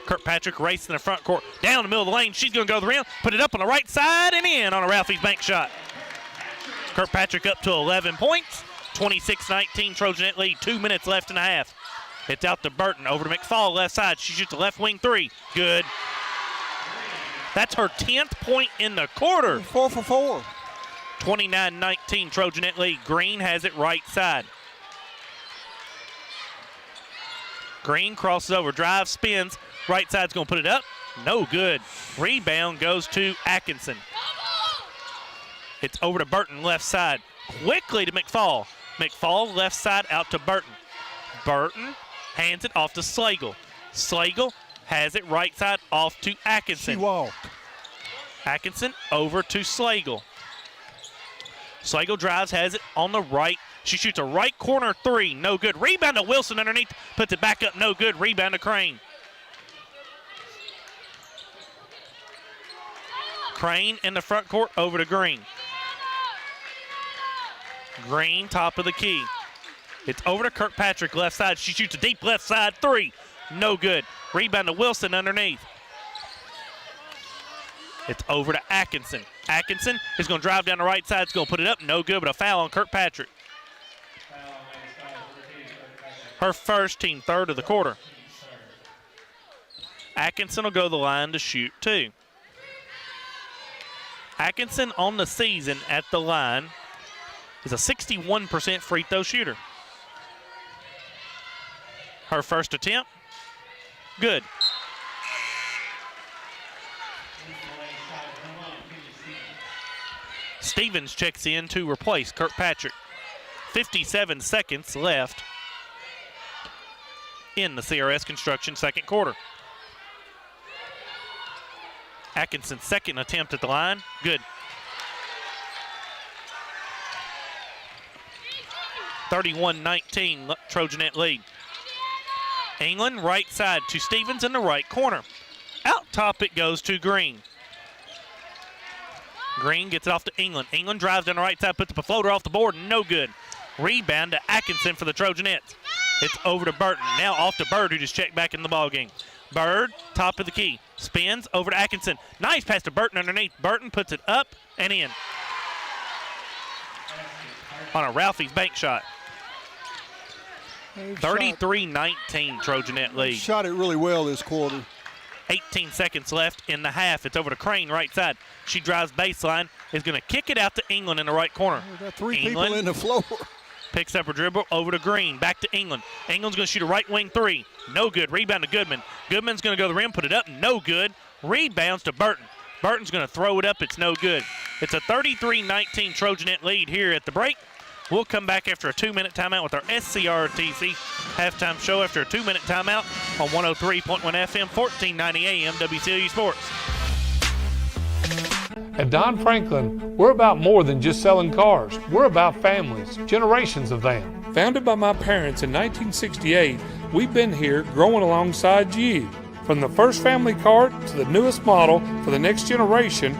Kirkpatrick racing in the front court. Down the middle of the lane. She's going to go to the rim, put it up on the right side and in on a Ralphie's bank shot. Kirkpatrick up to 11 points. 26-19 Trojanet lead. 2 minutes left in the half. It's out to Burton. Over to McFall left side. She shoots a left wing three. Good. That's her 10th point in the quarter. 4 for 4. 29-19 Trojanet lead. Green has it right side. Green crosses over, drives, spins. Right side's going to put it up. No good. Rebound goes to Atkinson. It's over to Burton left side. Quickly to McFall. McFall left side out to Burton. Burton hands it off to Slagle. Slagle has it right side off to Atkinson. She walked. Atkinson over to Slagle. Slagle drives, has it on the right. She shoots a right corner three, no good. Rebound to Wilson underneath, puts it back up, no good. Rebound to Crane. Crane in the front court, over to Green. Green, top of the key. It's over to Kirkpatrick, left side. She shoots a deep left side three, no good. Rebound to Wilson underneath. It's over to Atkinson. Atkinson is going to drive down the right side. It's going to put it up, no good, but a foul on Kirkpatrick. Her first, team third of the quarter. Atkinson will go to the line to shoot 2. Atkinson on the season at the line is a 61% free throw shooter. Her first attempt, good. Stevens checks in to replace Kirkpatrick. 57 seconds left in the CRS construction second quarter. Atkinson's second attempt at the line. Good. 31-19, Trojanet lead. England right side to Stevens in the right corner. Out top it goes to Green. Green gets it off to England. England drives down the right side, puts up a floater off the board, no good. Rebound to Atkinson for the Trojanettes. It's over to Burton. Now off to Bird, who just checked back in the ballgame. Bird, top of the key. Spins over to Atkinson. Nice pass to Burton underneath. Burton puts it up and in. On a Ralphie's bank shot. 33-19 Trojanet lead. Shot it really well this quarter. 18 seconds left in the half. It's over to Crane, right side. She drives baseline, is going to kick it out to England in the right corner. We got three people in the floor. Picks up her dribble over to Green, back to England. England's going to shoot a right wing three. No good. Rebound to Goodman. Goodman's going to go to the rim, put it up. No good. Rebounds to Burton. Burton's going to throw it up. It's no good. It's a 33-19 Trojanet lead here at the break. We'll come back after a 2-minute timeout with our SCRTC halftime show after a 2-minute timeout on 103.1 FM, 1490 AM, WCLU Sports. At Don Franklin, we're about more than just selling cars. We're about families, generations of them. Founded by my parents in 1968, we've been here growing alongside you. From the first family car to the newest model for the next generation,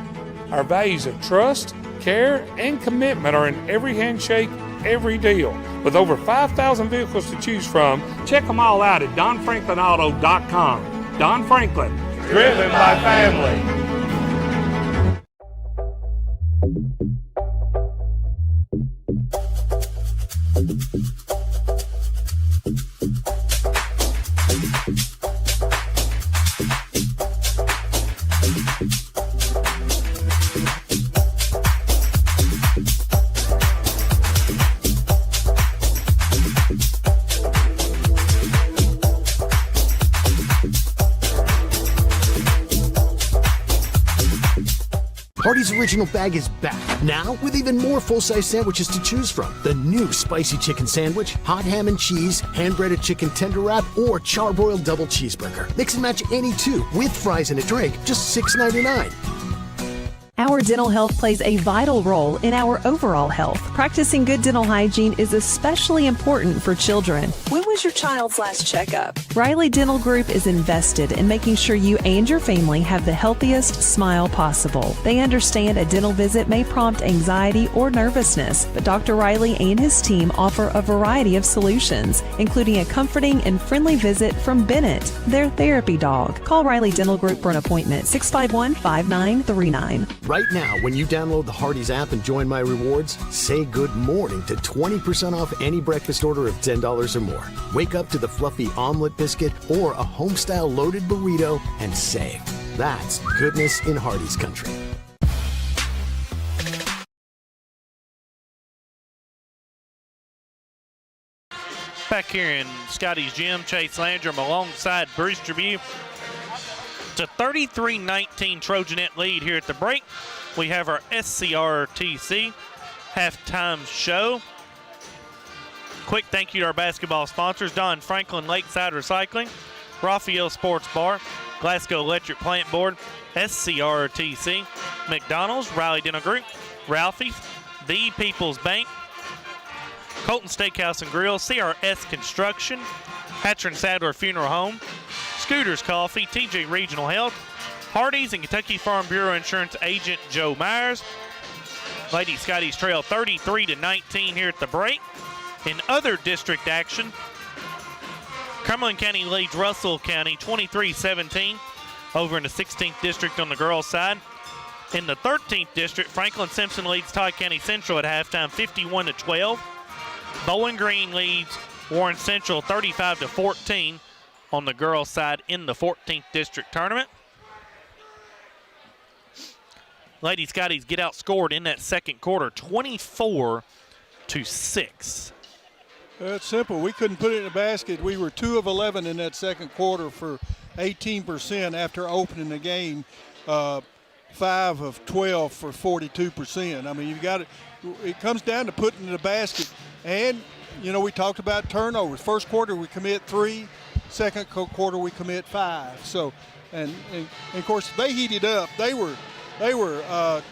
our values of trust, care, and commitment are in every handshake, every deal. With over 5,000 vehicles to choose from, check them all out at DonFranklinAuto.com. Don Franklin, driven by family. Hardee's Original Bag is back, now with even more full-size sandwiches to choose from. The new Spicy Chicken Sandwich, Hot Ham and Cheese, Hand-Breaded Chicken Tender Wrap, or Charbroiled Double Cheeseburger. Mix and match any two, with fries and a drink, just $6.99. Our dental health plays a vital role in our overall health. Practicing good dental hygiene is especially important for children. When was your child's last checkup? Riley Dental Group is invested in making sure you and your family have the healthiest smile possible. They understand a dental visit may prompt anxiety or nervousness, but Dr. Riley and his team offer a variety of solutions, including a comforting and friendly visit from Bennett, their therapy dog. Call Riley Dental Group for an appointment, 651-5939. Right now, when you download the Hardee's app and join My Rewards, say good morning to 20% off any breakfast order of $10 or more. Wake up to the fluffy omelet biscuit or a home-style loaded burrito and save. That's goodness in Hardee's country. Back here in Scotty's gym, Chase Landrum alongside Bruce Tribune. It's a 33-19 Trojanet lead here at the break. We have our SCRTC halftime show. Quick thank you to our basketball sponsors, Don Franklin Lakeside Recycling, Raphael Sports Bar, Glasgow Electric Plant Board, SCRTC, McDonald's, Riley Dental Group, Ralphie's, The People's Bank, Colton Steakhouse and Grill, CRS Construction, Hatcher and Sadler Funeral Home, Scooters Coffee, TJ Regional Health, Hardee's and Kentucky Farm Bureau Insurance Agent Joe Myers. Lady Scotty's trail 33-19 here at the break. In other district action, Cumberland County leads Russell County 23-17 over in the 16th district on the girls' side. In the 13th district, Franklin Simpson leads Todd County Central at halftime 51-12. Bowling Green leads Warren Central 35-14 on the girls' side in the 14th district tournament. Lady Scotties get outscored in that second quarter 24-6. It's simple. We couldn't put it in the basket. We were 2 of 11 in that second quarter for 18% after opening the game. 5 of 12 for 42%. I mean, you've got it comes down to putting in the basket. And, you know, we talked about turnovers. First quarter, we commit 3. second quarter we commit 5. So, and of course they heated up. They were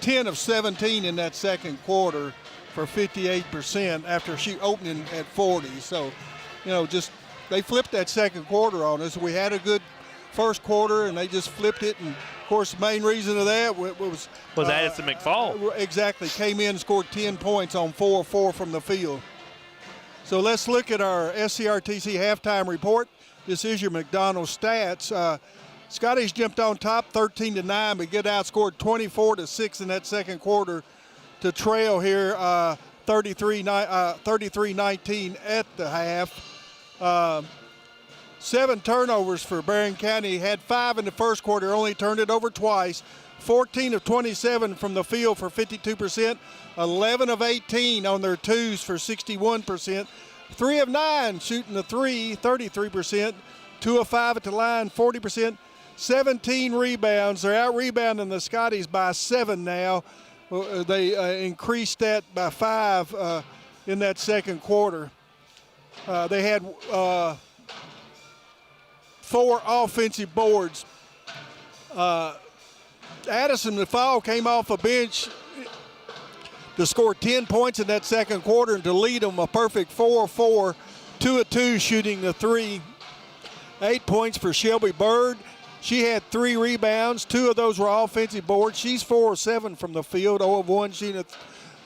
10 of 17 in that second quarter for 58% after opening at 40. So, just they flipped that second quarter on us. We had a good first quarter, and they just flipped it. And of course, the main reason of that was Addison McFall. Exactly, came in and scored 10 points on 4 from the field. So let's look at our SCRTC halftime report. This is your McDonald's stats. Scotty's jumped on top 13-9, but get outscored 24-6 in that second quarter to trail here 33-19 at the half. 7 turnovers for Barren County. Had 5 in the first quarter, only turned it over twice. 14 of 27 from the field for 52%. 11 of 18 on their twos for 61%. 3 of 9 shooting the three, 33%. 2 of 5 at the line, 40%. 17 rebounds. They're out-rebounding the Scotties by 7 now. They increased that by 5 in that second quarter. They had 4 offensive boards. Addison McFall came off a bench to score 10 points in that second quarter and to lead them a perfect 4-4, 2 of 2 shooting the three. 8 points for Shelby Bird. She had 3 rebounds. 2 of those were offensive boards. She's 4 of 7 from the field, 0 of 1 shooting a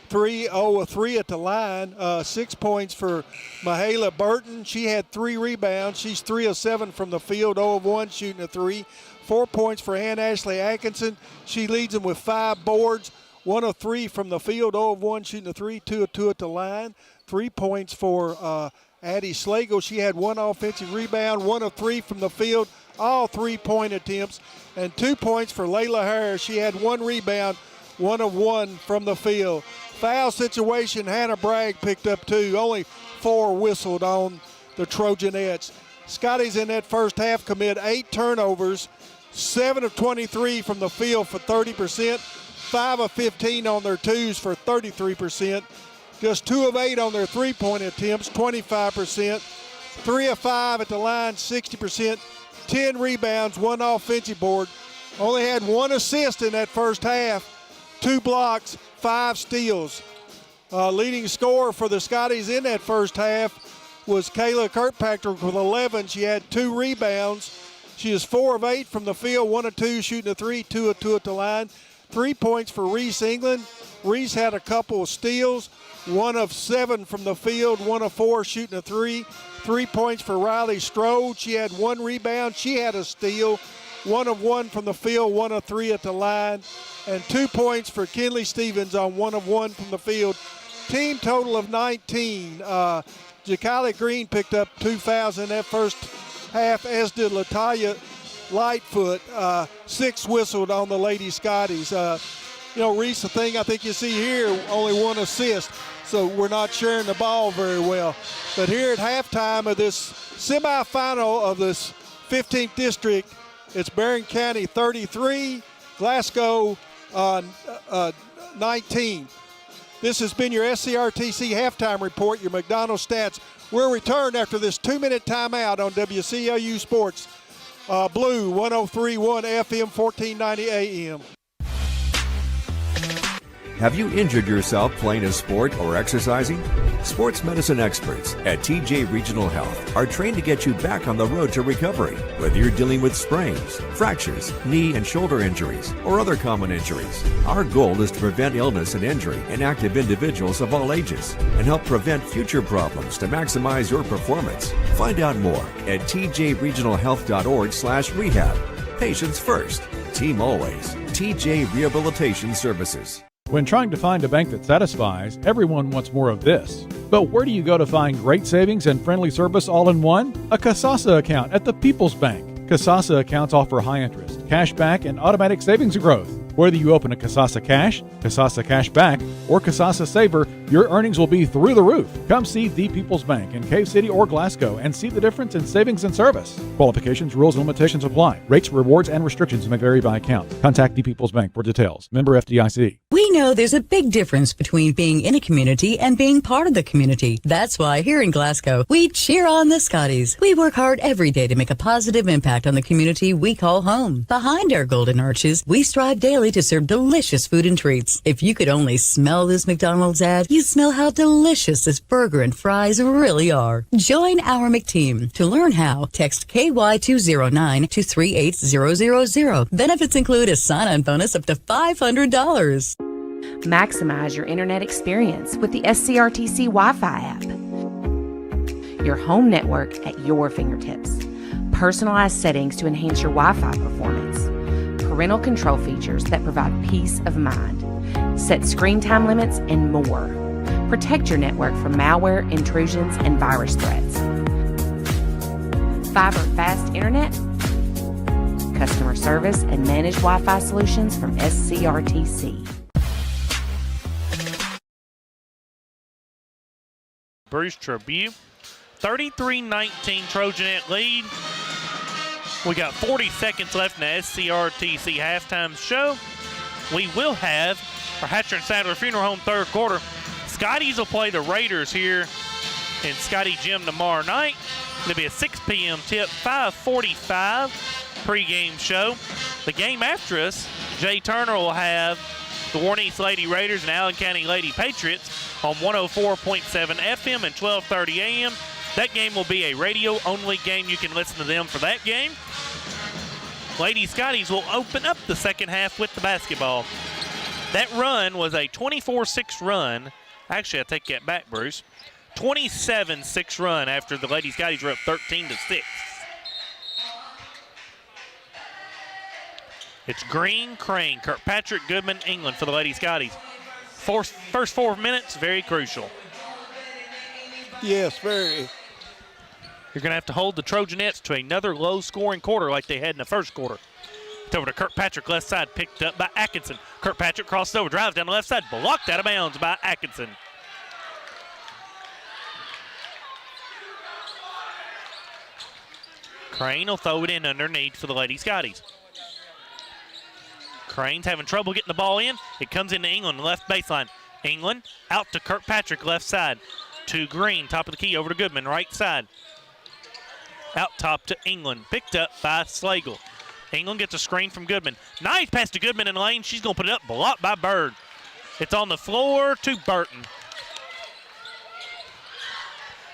3, 0 of 3 at the line. 6 points for Mahala Burton. She had 3 rebounds. She's 3 of 7 from the field, 0 of 1 shooting a 3. 4 points for Ann Ashley Atkinson. She leads them with 5 boards. 1 of 3 from the field, 0 of 1 shooting a 3, 2 of 2 at the line. 3 points for Addie Slagle. She had 1 offensive rebound, 1 of 3 from the field, all 3-point attempts, and 2 points for Layla Harris. She had 1 rebound, 1 of 1 from the field. Foul situation, Hannah Bragg picked up 2. Only 4 whistled on the Trojanettes. Scotties in that first half commit 8 turnovers, 7 of 23 from the field for 30%, 5 of 15 on their twos for 33%, just 2 of 8 on their 3-point attempts, 25%, 3 of 5 at the line, 60%, 10 rebounds, 1 offensive board. Only had 1 assist in that first half, 2 blocks, 5 steals. Leading scorer for the Scotties in that first half was Kayla Kirkpatrick with 11. She had 2 rebounds. She is 4 of 8 from the field, 1 of 2 shooting a 3, 2 of 2 at the line. 3 points for Reese England. Reese had a couple of steals, 1 of 7 from the field, 1 of 4 shooting a 3. 3 points for Riley Strode. She had 1 rebound. She had a steal, 1 of 1 from the field, 1 of 3 at the line, and 2 points for Kinley Stevens on 1 of 1 from the field. Team total of 19. Jakali Green picked up 2 fouls in that first half, as did LaTalia Lightfoot. 6 whistled on the Lady Scotties. Reese, the thing I think you see here, only 1 assist, so we're not sharing the ball very well. But here at halftime of this semifinal of this 15th district, it's Barren County 33, Glasgow 19. This has been your SCRTC halftime report, your McDonald's stats. We'll return after this 2-minute timeout on WCLU Sports Blue 103.1 FM 1490 AM. Have you injured yourself playing a sport or exercising? Sports medicine experts at TJ Regional Health are trained to get you back on the road to recovery, whether you're dealing with sprains, fractures, knee and shoulder injuries, or other common injuries. Our goal is to prevent illness and injury in active individuals of all ages and help prevent future problems to maximize your performance. Find out more at tjregionalhealth.org/rehab. Patients first, team always. TJ Rehabilitation Services. When trying to find a bank that satisfies, everyone wants more of this. But where do you go to find great savings and friendly service all in one? A Kasasa account at the People's Bank. Kasasa accounts offer high interest, cash back, and automatic savings growth. Whether you open a Kasasa Cash, Kasasa Cash Back, or Kasasa Saver, your earnings will be through the roof. Come see the People's Bank in Cave City or Glasgow and see the difference in savings and service. Qualifications, rules, and limitations apply. Rates, rewards, and restrictions may vary by account. Contact the People's Bank for details. Member FDIC. We We know there's a big difference between being in a community and being part of the community. That's why here in Glasgow, we cheer on the Scotties. We work hard every day to make a positive impact on the community we call home. Behind our golden arches, we strive daily to serve delicious food and treats. If you could only smell this McDonald's ad, you'd smell how delicious this burger and fries really are. Join our McTeam. To learn how, text KY209 to 38000. Benefits include a sign-on bonus up to $500. Maximize your internet experience with the SCRTC Wi-Fi app. Your home network at your fingertips. Personalized settings to enhance your Wi-Fi performance. Parental control features that provide peace of mind. Set screen time limits and more. Protect your network from malware, intrusions, and virus threats. Fiber fast internet, customer service, and managed Wi-Fi solutions from SCRTC. Bruce Tribune, 33-19 Trojanet lead. We got 40 seconds left in the SCRTC halftime show. We will have our Hatcher and Sadler Funeral Home third quarter. Scotties will play the Raiders here in Scotty Gym tomorrow night. It'll be a 6 p.m. tip, 5:45 pregame show. The game after us, Jay Turner will have the Warren East Lady Raiders and Allen County Lady Patriots on 104.7 FM and 12:30 a.m. That game will be a radio-only game. You can listen to them for that game. Lady Scotties will open up the second half with the basketball. That run was a 24-6 run. Actually, I take that back, Bruce. 27-6 run after the Lady Scotties were up 13-6. It's Green, Crane, Kirkpatrick, Goodman, England for the Lady Scotties. First 4 minutes, very crucial. Yes, very. You're going to have to hold the Trojanettes to another low-scoring quarter like they had in the first quarter. It's over to Kirkpatrick, left side, picked up by Atkinson. Kirkpatrick crosses over, drives down the left side, blocked out of bounds by Atkinson. Crane will throw it in underneath for the Lady Scotties. Crane's having trouble getting the ball in. It comes into England, left baseline. England out to Kirkpatrick, left side. To Green, top of the key, over to Goodman, right side. Out top to England, picked up by Slagle. England gets a screen from Goodman. Nice pass to Goodman in the lane. She's going to put it up, blocked by Bird. It's on the floor to Burton.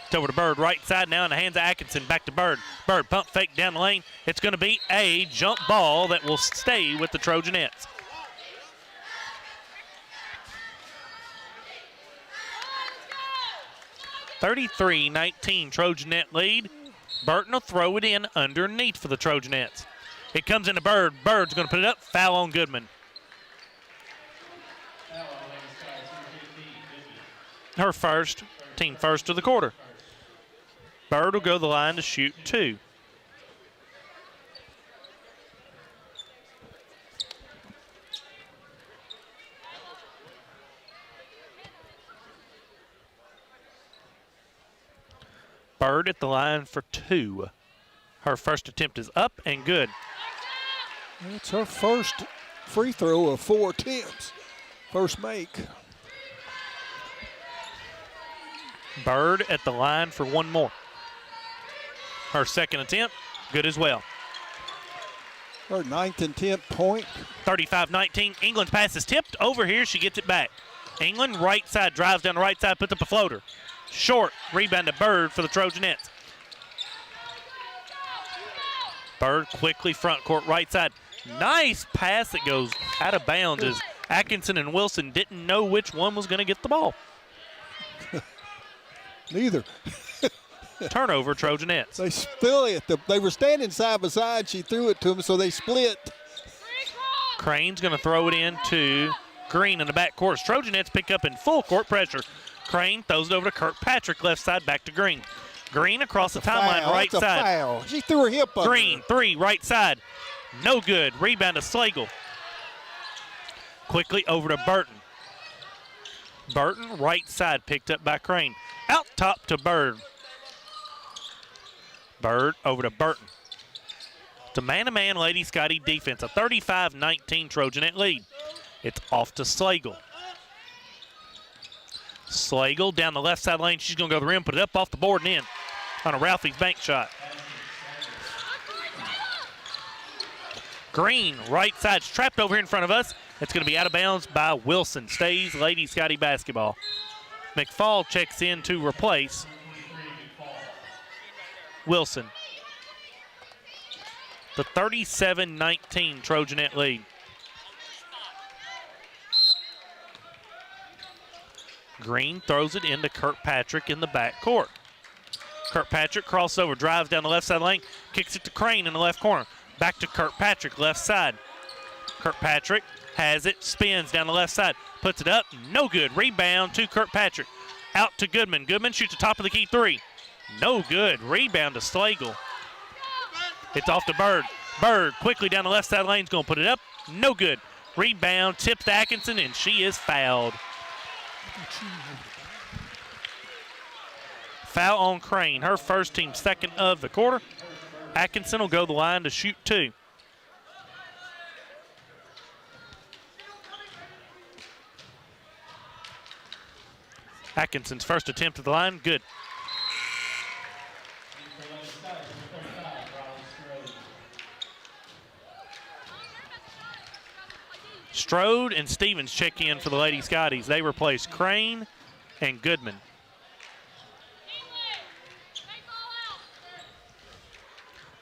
It's over to Bird, right side now in the hands of Atkinson. Back to Bird. Bird pump fake down the lane. It's going to be a jump ball that will stay with the Trojanettes. (33-19) Trojanet lead. Burton will throw it in underneath for the Trojanettes. It comes into Bird. Bird's going to put it up. Foul on Goodman. Her first, team first of the quarter. Bird will go to the line to shoot two. Bird at the line for two. Her first attempt is up and good. That's her first free throw of 4 attempts. First make. Bird at the line for one more. Her second attempt, good as well. Her 9th and 10th point. 35-19. England's pass is tipped over here. She gets it back. England, right side, drives down the right side, puts up a floater. Short, rebound to Bird for the Trojanettes. Bird quickly front court, right side. Nice pass that goes out of bounds as Atkinson and Wilson didn't know which one was going to get the ball. Neither. Turnover, Trojanettes. They split it. They were standing side by side. She threw it to them, so they split. Crane's going to throw it in to Green in the back court. Trojanettes pick up in full court pressure. Crane throws it over to Kirkpatrick, left side, back to Green. Green across the timeline, right That's a side. Foul. She threw her hip up. Green, three, right side. No good. Rebound to Slagle. Quickly over to Burton. Burton, right side, picked up by Crane. Out top to Bird. Bird over to Burton. It's a man-to-man Lady Scotty defense. A 35-19 Trojanet lead. It's off to Slagle. Slagle down the left side lane. She's going to go to the rim, put it up off the board and in on a Ralphie's bank shot. Green, right side's trapped over here in front of us. It's going to be out of bounds by Wilson. Stays Lady Scotty basketball. McFall checks in to replace Wilson. The 37-19 Trojanet lead. Green throws it into Kirkpatrick in the back court. Kirkpatrick crossover, drives down the left side lane, kicks it to Crane in the left corner. Back to Kirkpatrick, left side. Kirkpatrick has it, spins down the left side, puts it up, no good. Rebound to Kirkpatrick. Out to Goodman. Goodman shoots the top of the key three. No good. Rebound to Slagle. It's off to Bird. Bird quickly down the left side lane is going to put it up. No good. Rebound tips to Atkinson, and she is fouled. Foul on Crane. Her first, team second of the quarter. Atkinson will go to the line to shoot two. Atkinson's first attempt at the line, good. Strode and Stevens check in for the Lady Scotties. They replace Crane and Goodman.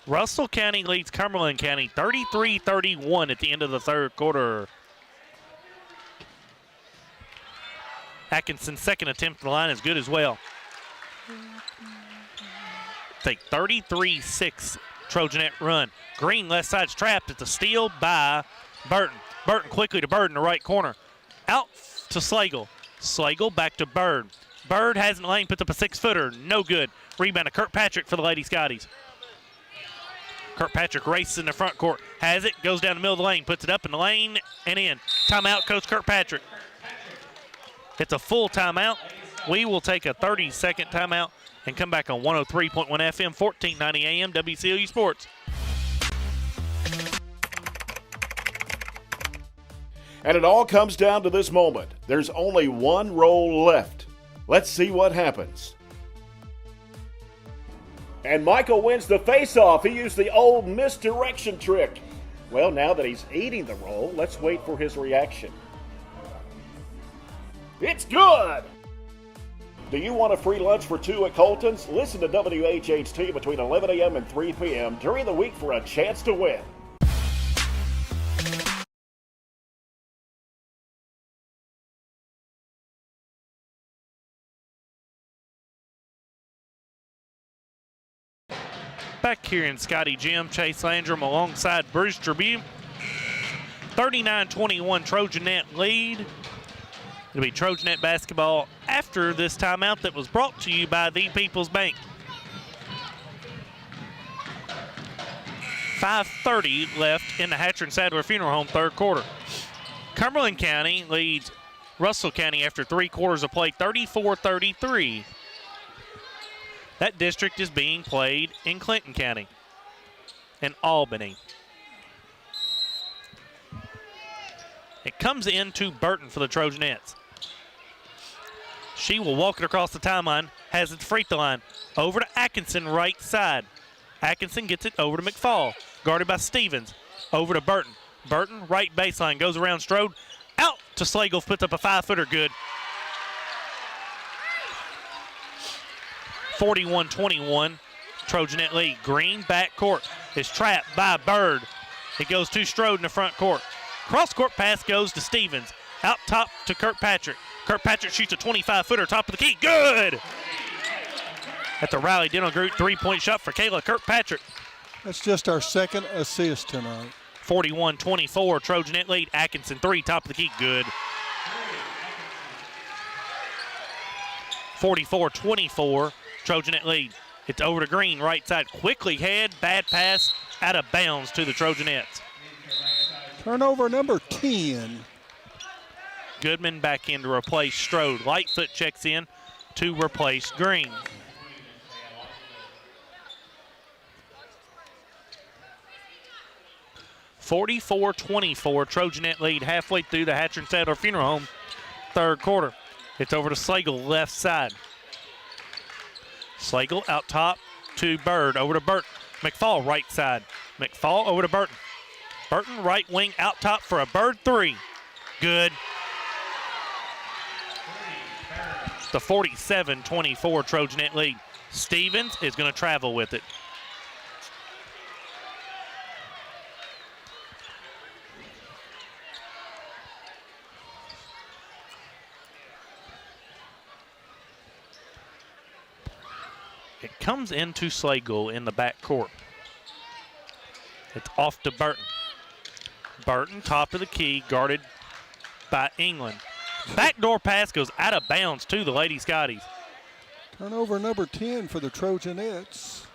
Russell County leads Cumberland County 33-31 at the end of the third quarter. Atkinson's second attempt at the line is good as well. Take 33-6 Trojanet run. Green left side's trapped. It's a steal by Burton. Burton quickly to Bird in the right corner. Out to Slagle. Slagle back to Bird. Bird has in the lane, puts up a 6-footer. No good. Rebound to Kirkpatrick for the Lady Scotties. Kirkpatrick races in the front court. Has it, goes down the middle of the lane, puts it up in the lane and in. Timeout, Coach Kirkpatrick. It's a full timeout. We will take a 30-second timeout and come back on 103.1 FM, 1490 AM, WCLU Sports. And it all comes down to this moment. There's only one roll left. Let's see what happens. And Michael wins the face-off. He used the old misdirection trick. Well, now that he's eating the roll, let's wait for his reaction. It's good! Do you want a free lunch for two at Colton's? Listen to WHHT between 11 a.m. and 3 p.m. during the week for a chance to win. Back here in Scotty Gym, Chase Landrum alongside Bruce Tribune. 39-21 Trojanet lead. It'll be Trojanet basketball after this timeout that was brought to you by the People's Bank. 5:30 left in the Hatcher and Sadler Funeral Home third quarter. Cumberland County leads Russell County after 3 quarters of play, 34-33. That district is being played in Clinton County and Albany. It comes into Burton for the Trojanettes. She will walk it across the timeline, has it to free throw line. Over to Atkinson, right side. Atkinson gets it over to McFall, guarded by Stevens. Over to Burton. Burton, right baseline, goes around Strode. Out to Slagle, puts up a 5-footer, good. 41-21, Trojanet lead. Green back court is trapped by Bird. It goes to Strode in the front court. Cross-court pass goes to Stevens. Out top to Kirkpatrick. Kirkpatrick shoots a 25-footer, top of the key. Good! At the Riley Dental Group, 3-point shot for Kayla Kirkpatrick. That's just our second assist tonight. 41-24, Trojanet lead. Atkinson, 3, top of the key. Good. 44-24, Trojanet lead. It's over to Green, right side. Quickly head, bad pass, out of bounds to the Trojanettes. Turnover number 10. Goodman back in to replace Strode. Lightfoot checks in to replace Green. (44-24) Trojanet lead halfway through the Hatcher and Sadler Funeral Home third quarter. It's over to Slagle, left side. Slagle out top to Bird, over to Burton. McFall, right side. McFall over to Burton. Burton, right wing, out top for a Bird three. Good. The 47-24 Trojanet lead. Stevens is going to travel with it. It comes into Slagle in the back court. It's off to Burton. Burton, top of the key, guarded by England. Backdoor pass goes out of bounds to the Lady Scotties. Turnover number 10 for the Trojanettes.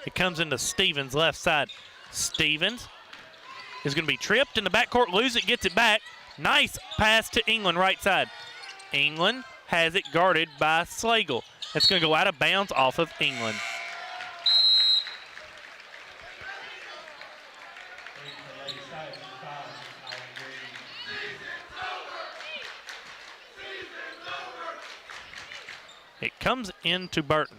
It comes into Stevens, left side. Stevens is going to be tripped in the backcourt, lose it, gets it back. Nice pass to England, right side. England has it guarded by Slagle. It's going to go out of bounds off of England. It comes into Burton.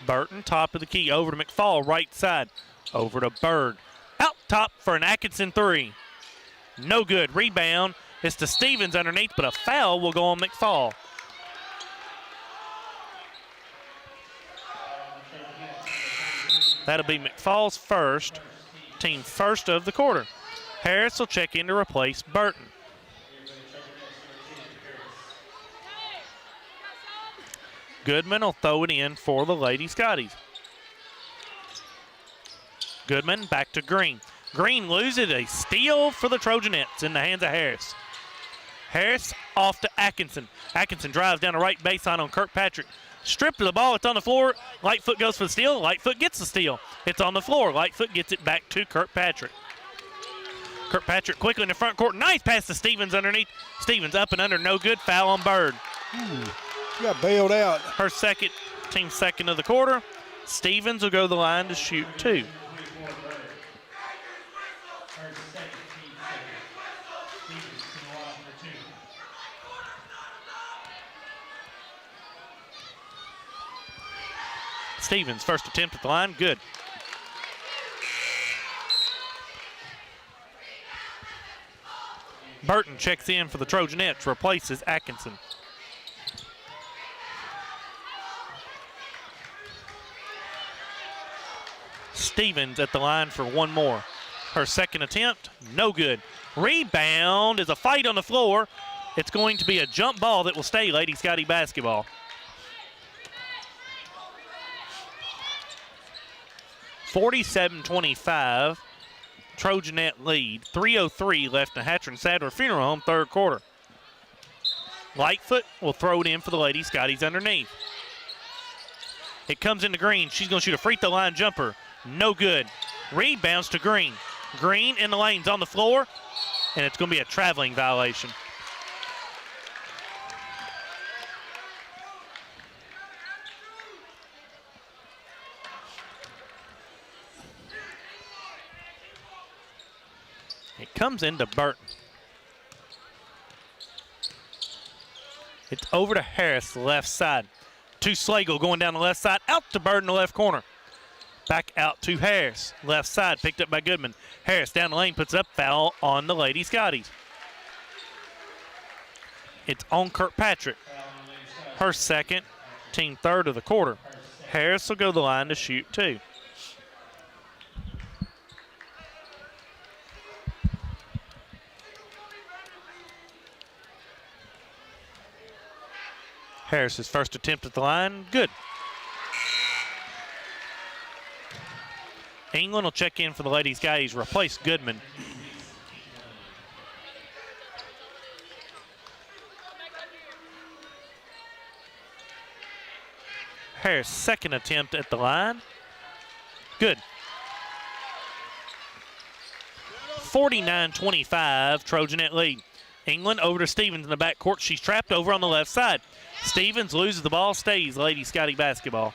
Burton, top of the key, over to McFall, right side. Over to Bird. Out top for an Atkinson three. No good. Rebound. It's to Stevens underneath, but a foul will go on McFall. That'll be McFall's first, team first of the quarter. Harris will check in to replace Burton. Goodman will throw it in for the Lady Scotties. Goodman back to Green. Green loses a steal for the Trojanettes in the hands of Harris. Harris off to Atkinson. Atkinson drives down the right baseline on Kirkpatrick. Stripped of the ball, it's on the floor. Lightfoot goes for the steal. Lightfoot gets the steal. It's on the floor. Lightfoot gets it back to Kirkpatrick. Kirkpatrick quickly in the front court. Nice pass to Stevens underneath. Stevens up and under, no good. Foul on Bird. Got bailed out. Her second, team second of the quarter. Stevens will go to the line to shoot two. Stevens, first attempt at the line, good. Burton checks in for the Trojanettes, replaces Atkinson. Stevens at the line for one more. Her second attempt, no good. Rebound is a fight on the floor. It's going to be a jump ball that will stay Lady Scotty basketball. 47-25, Trojanet lead. 3:03 left in Hatcher and Sadler Funeral Home, third quarter. Lightfoot will throw it in for the Lady Scotties underneath. It comes into Green. She's going to shoot a free throw line jumper. No good. Rebounds to Green. Green in the lanes on the floor, and it's going to be a traveling violation. It comes into Burton. It's over to Harris, left side. To Slagle going down the left side. Out to Bird in the left corner. Back out to Harris. Left side picked up by Goodman. Harris down the lane puts up foul on the Lady Scotties. It's on Kirkpatrick. Her second, team third of the quarter. Harris will go to the line to shoot two. Harris's first attempt at the line, good. England will check in for the Lady Scotties, replace Goodman. Harris' second attempt at the line, good. 49-25, Trojanet lead. England over to Stevens in the backcourt. She's trapped over on the left side. Stevens loses the ball, stays Lady Scotty basketball.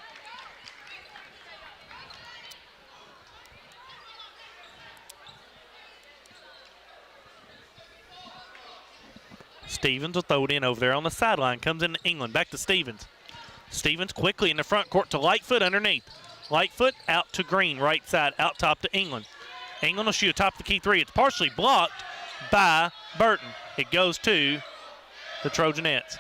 Stevens will throw it in over there on the sideline. Comes into England. Back to Stevens. Stevens quickly in the front court to Lightfoot underneath. Lightfoot out to Green, right side, out top to England. England will shoot a top of the key three. It's partially blocked by Burton. It goes to the Trojanettes.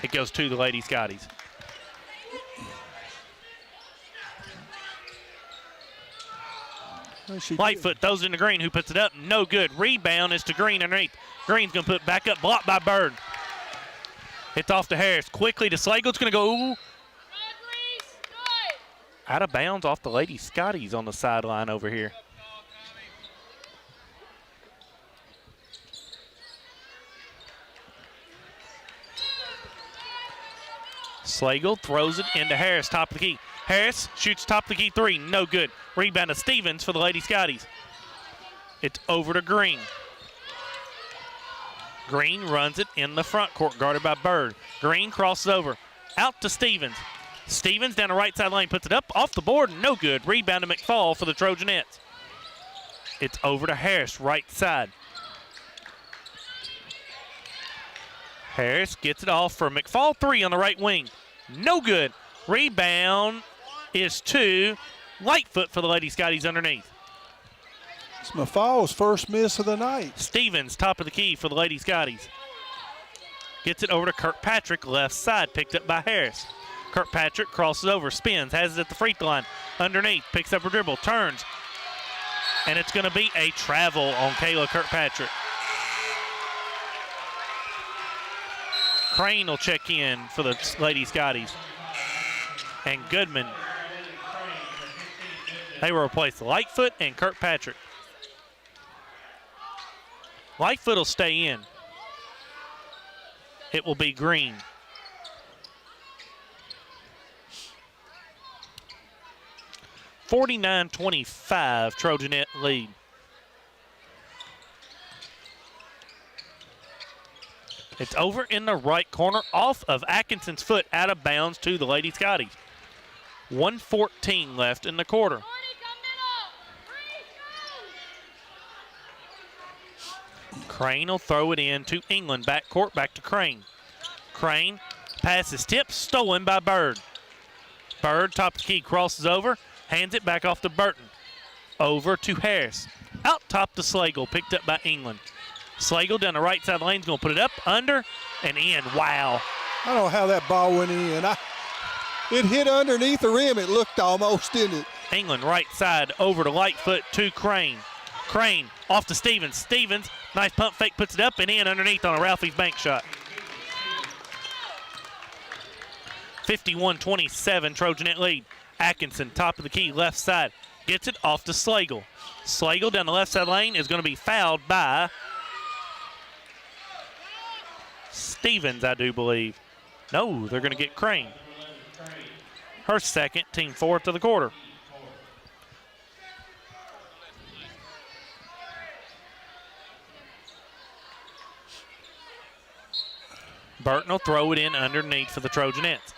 It goes to the Lady Scotties. Lightfoot throws it into Green, who puts it up. No good. Rebound is to Green underneath. Green's going to put it back up, blocked by Bird. It's off to Harris. Quickly to Slagle. It's going to go out of bounds off the Lady Scotties on the sideline over here. Slagle throws it into Harris, top of the key. Harris shoots top of the key three, no good. Rebound to Stevens for the Lady Scotties. It's over to Green. Green runs it in the front court, guarded by Bird. Green crosses over, out to Stevens. Stevens down the right side lane, puts it up, off the board, no good. Rebound to McFall for the Trojanettes. It's over to Harris, right side. Harris gets it off for McFall, three on the right wing. No good. Rebound is to Lightfoot for the Lady Scotties underneath. It's McFall's first miss of the night. Stevens, top of the key for the Lady Scotties. Gets it over to Kirkpatrick, left side, picked up by Harris. Kirkpatrick crosses over, spins, has it at the free throw line. Underneath, picks up a dribble, turns. And it's going to be a travel on Kayla Kirkpatrick. Crane will check in for the Lady Scotties. And Goodman. They will replace Lightfoot and Kirkpatrick. Lightfoot will stay in. It will be Green. (49-25) Trojanet lead. It's over in the right corner, off of Atkinson's foot, out of bounds to the Lady Scotties. 1:14 left in the quarter. Crane will throw it in to England. Backcourt, back to Crane. Crane passes tip, stolen by Bird. Bird, top of the key, crosses over, hands it back off to Burton. Over to Harris. Out top to Slagle, picked up by England. Slagle down the right side lane is going to put it up, under, and in. Wow. I don't know how that ball went in. It hit underneath the rim. It looked almost, didn't it? England right side over to Lightfoot to Crane. Crane off to Stevens. Stevens, nice pump fake, puts it up and in underneath on a Ralphie's bank shot. 51-27 Trojanet lead. Atkinson, top of the key, left side. Gets it off to Slagle. Slagle down the left side lane is going to be fouled by Stevens, I do believe. No, they're going to get Crane. Her second, team fourth of the quarter. Burton will throw it in underneath for the Trojanettes.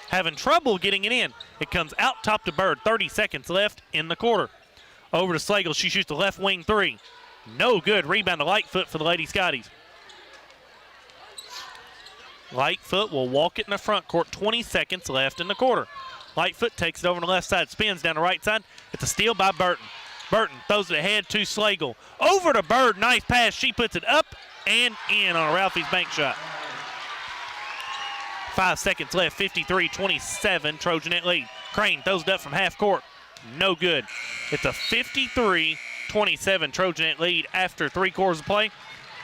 Having trouble getting it in. It comes out top to Bird. 30 seconds left in the quarter. Over to Slagle. She shoots the left wing three. No good. Rebound to Lightfoot for the Lady Scotties. Lightfoot will walk it in the front court. 20 seconds left in the quarter. Lightfoot takes it over on the left side. Spins down the right side. It's a steal by Burton. Burton throws it ahead to Slagle. Over to Bird. Nice pass. She puts it up and in on a Ralphie's bank shot. 5 seconds left, 53-27, Trojanet lead. Crane throws it up from half court. No good. It's a 53-27 Trojanet lead after 3 quarters of play.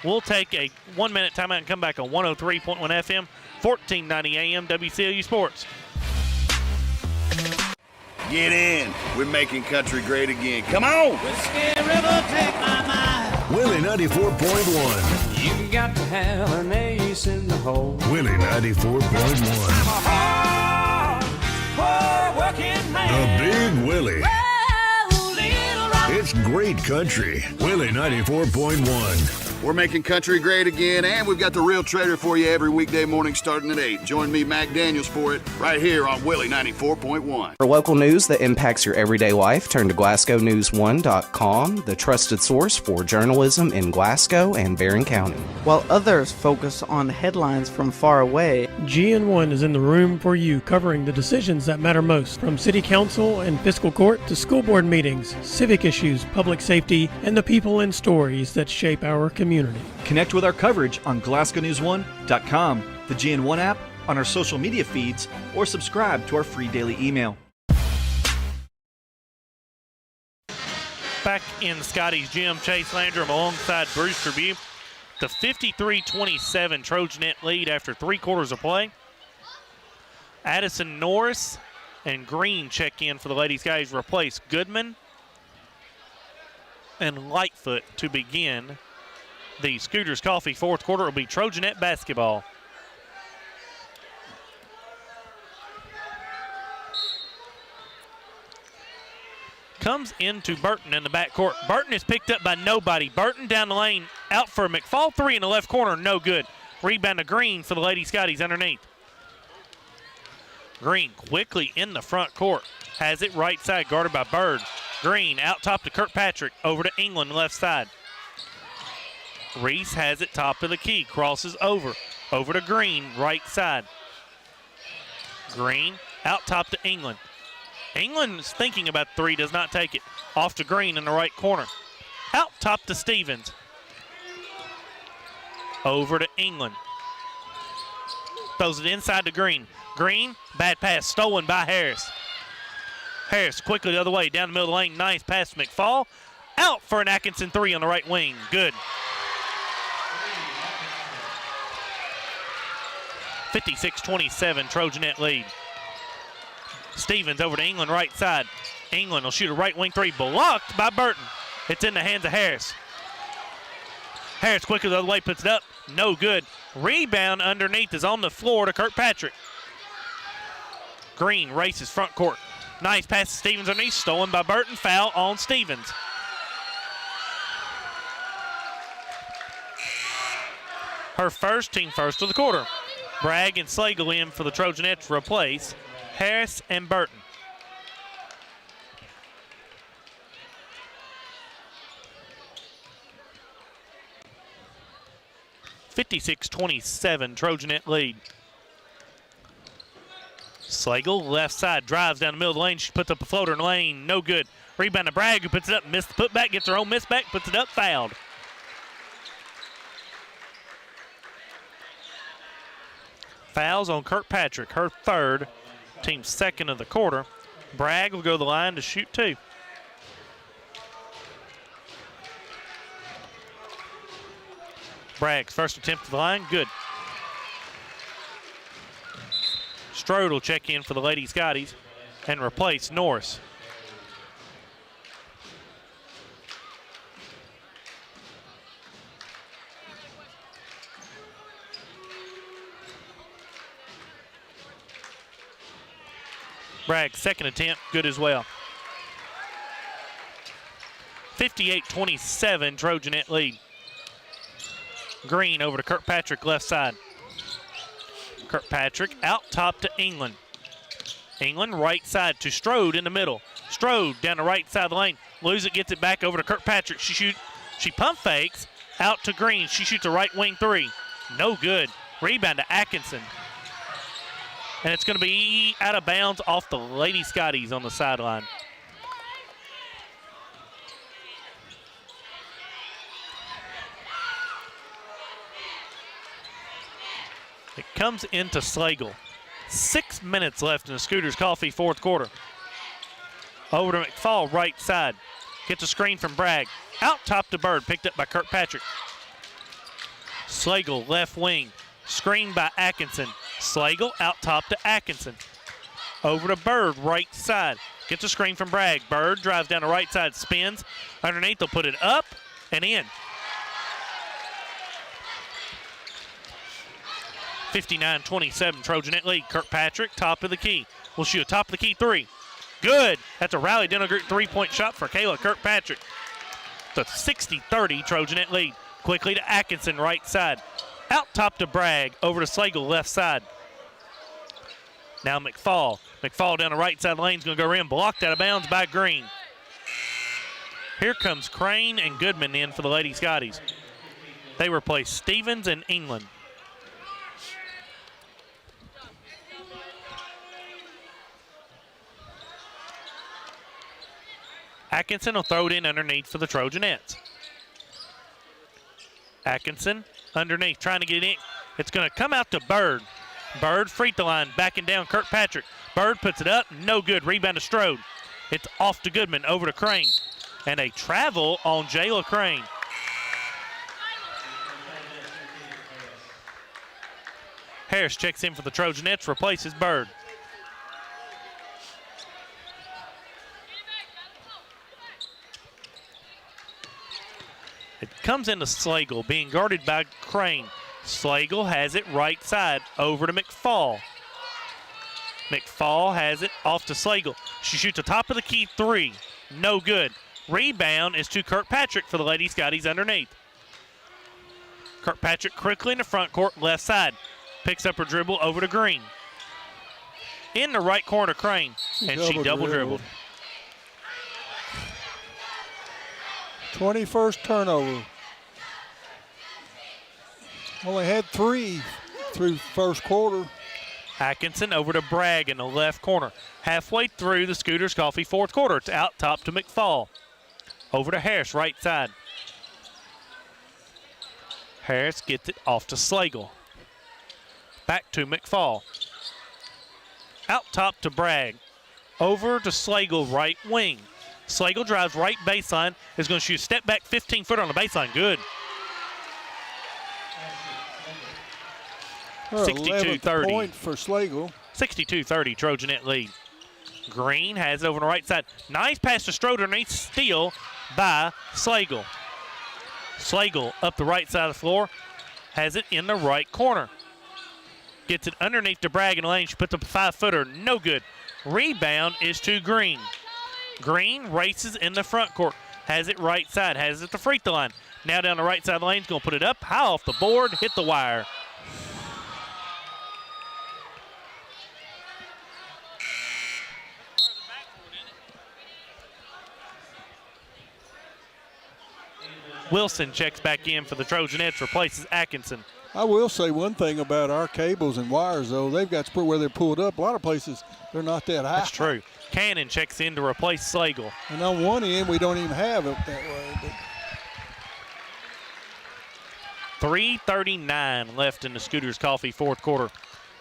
We'll take a 1-minute timeout and come back on 103.1 FM, 1490 AM, WCLU Sports. Get in. We're making country great again. Come on. Whiskey River, take my mind. Willie 94.1. You got to have an ace in the hole. Willie 94.1. Hard working man. The Big Willie. Oh, little rock. It's great country. Willie 94.1. We're making country great again, and we've got the real trader for you every weekday morning starting at 8. Join me, Mac Daniels, for it right here on Willie 94.1. For local news that impacts your everyday life, turn to GlasgowNews1.com, the trusted source for journalism in Glasgow and Barren County. While others focus on headlines from far away, GN1 is in the room for you, covering the decisions that matter most, from city council and fiscal court to school board meetings, civic issues, public safety, and the people and stories that shape our community. Connect with our coverage on GlasgowNews1.com, the GN1 app, on our social media feeds, or subscribe to our free daily email. Back in Scotty's gym, Chase Landrum alongside Bruce Tribune. The 53-27 Trojanet lead after 3 quarters of play. Addison Norris and Green check in for the Lady Skies, replace Goodman and Lightfoot to begin the Scooters Coffee fourth quarter. Will be Trojanet basketball. Comes into Burton in the backcourt. Burton is picked up by nobody. Burton down the lane, out for McFall. 3 in the left corner, no good. Rebound to Green for the Lady Scotties underneath. Green quickly in the front court. Has it right side, guarded by Bird. Green out top to Kirkpatrick, over to England left side. Reese has it top of the key, crosses over to Green, right side. Green out top to England. England's thinking about 3, does not take it. Off to Green in the right corner. Out top to Stevens. Over to England. Throws it inside to Green. Green, bad pass, stolen by Harris. Harris quickly the other way, down the middle of the lane, nice pass to McFall. Out for an Atkinson 3 on the right wing, good. 56-27, Trojanet lead. Stevens over to England, right side. England will shoot a right wing 3, blocked by Burton. It's in the hands of Harris. Harris quickly the other way, puts it up, no good. Rebound underneath is on the floor to Kirkpatrick. Green races front court. Nice pass to Stevens underneath, stolen by Burton, foul on Stevens. Her first, team first of the quarter. Bragg and Slagle in for the Trojanettes to replace Harris and Burton. (56-27) Trojanet lead. Slagle left side, drives down the middle of the lane. She puts up a floater in the lane, no good. Rebound to Bragg, who puts it up, missed the putback, gets her own miss back, puts it up, fouled. Fouls on Kirkpatrick, her third, team second of the quarter. Bragg will go to the line to shoot 2. Bragg's first attempt to the line, good. Strode will check in for the Lady Scotties and replace Norris. Bragg's second attempt, good as well. 58-27, Trojanet lead. Green over to Kirkpatrick, left side. Kirkpatrick out top to England. England right side to Strode in the middle. Strode down the right side of the lane. Lose it, gets it back over to Kirkpatrick. She pump fakes out to Green. She shoots a right wing 3. No good. Rebound to Atkinson. And it's going to be out of bounds off the Lady Scotties on the sideline. It comes into Slagle. 6 minutes left in the Scooters Coffee fourth quarter. Over to McFall, right side. Gets a screen from Bragg. Out top to Bird, picked up by Kirkpatrick. Slagle, left wing. Screen by Atkinson. Slagle out top to Atkinson. Over to Bird, right side. Gets a screen from Bragg. Bird drives down the right side, spins. Underneath, they'll put it up and in. 59-27, Trojanet lead. Kirkpatrick, top of the key. Will shoot a top of the key 3. Good. That's a Raleigh Dental Group 3-point shot for Kayla Kirkpatrick. It's a 60-30 Trojanet lead. Quickly to Atkinson, right side. Out top to Bragg, over to Slagle, left side. Now McFall. McFall down the right side lane's going to go in, blocked out of bounds by Green. Here comes Crane and Goodman in for the Lady Scotties. They replace Stevens and England. Atkinson will throw it in underneath for the Trojanettes. Atkinson underneath, trying to get it in. It's going to come out to Bird. Bird free throw line, backing down Kirkpatrick. Bird puts it up, no good. Rebound to Strode. It's off to Goodman, over to Crane. And a travel on Jayla Crane. Harris checks in for the Trojanettes, replaces Bird. It comes into Slagle, being guarded by Crane. Slagle has it right side, over to McFall. McFall has it off to Slagle. She shoots a top of the key three, no good. Rebound is to Kirkpatrick for the Lady Scotties underneath. Kirkpatrick quickly in the front court, left side. Picks up her dribble over to Green. In the right corner, Crane, and she double dribbled. 21st turnover. Only had 3 through first quarter. Atkinson over to Bragg in the left corner. Halfway through the Scooters Coffee fourth quarter. It's out top to McFall. Over to Harris, right side. Harris gets it off to Slagle. Back to McFall. Out top to Bragg. Over to Slagle, right wing. Slagle drives right baseline. Is going to shoot a step back 15-footer on the baseline. Good. 62-30. Point for Slagle. 62-30, Trojanet lead. Green has it over on the right side. Nice pass to Stroder, and steal by Slagle. Slagle up the right side of the floor. Has it in the right corner. Gets it underneath to Bragg in the lane. She puts up a 5-footer. No good. Rebound is to Green. Green races in the front court. Has it right side. Has it the free throw line. Now down the right side of the lane. Is going to put it up high off the board. Hit the wire. Wilson checks back in for the Trojanettes, replaces Atkinson. I will say one thing about our cables and wires, though. They've got to put where they're pulled up. A lot of places, they're not that high. That's true. Cannon checks in to replace Slagle. And on one end, we don't even have it that way. But 3:39 left in the Scooters Coffee fourth quarter.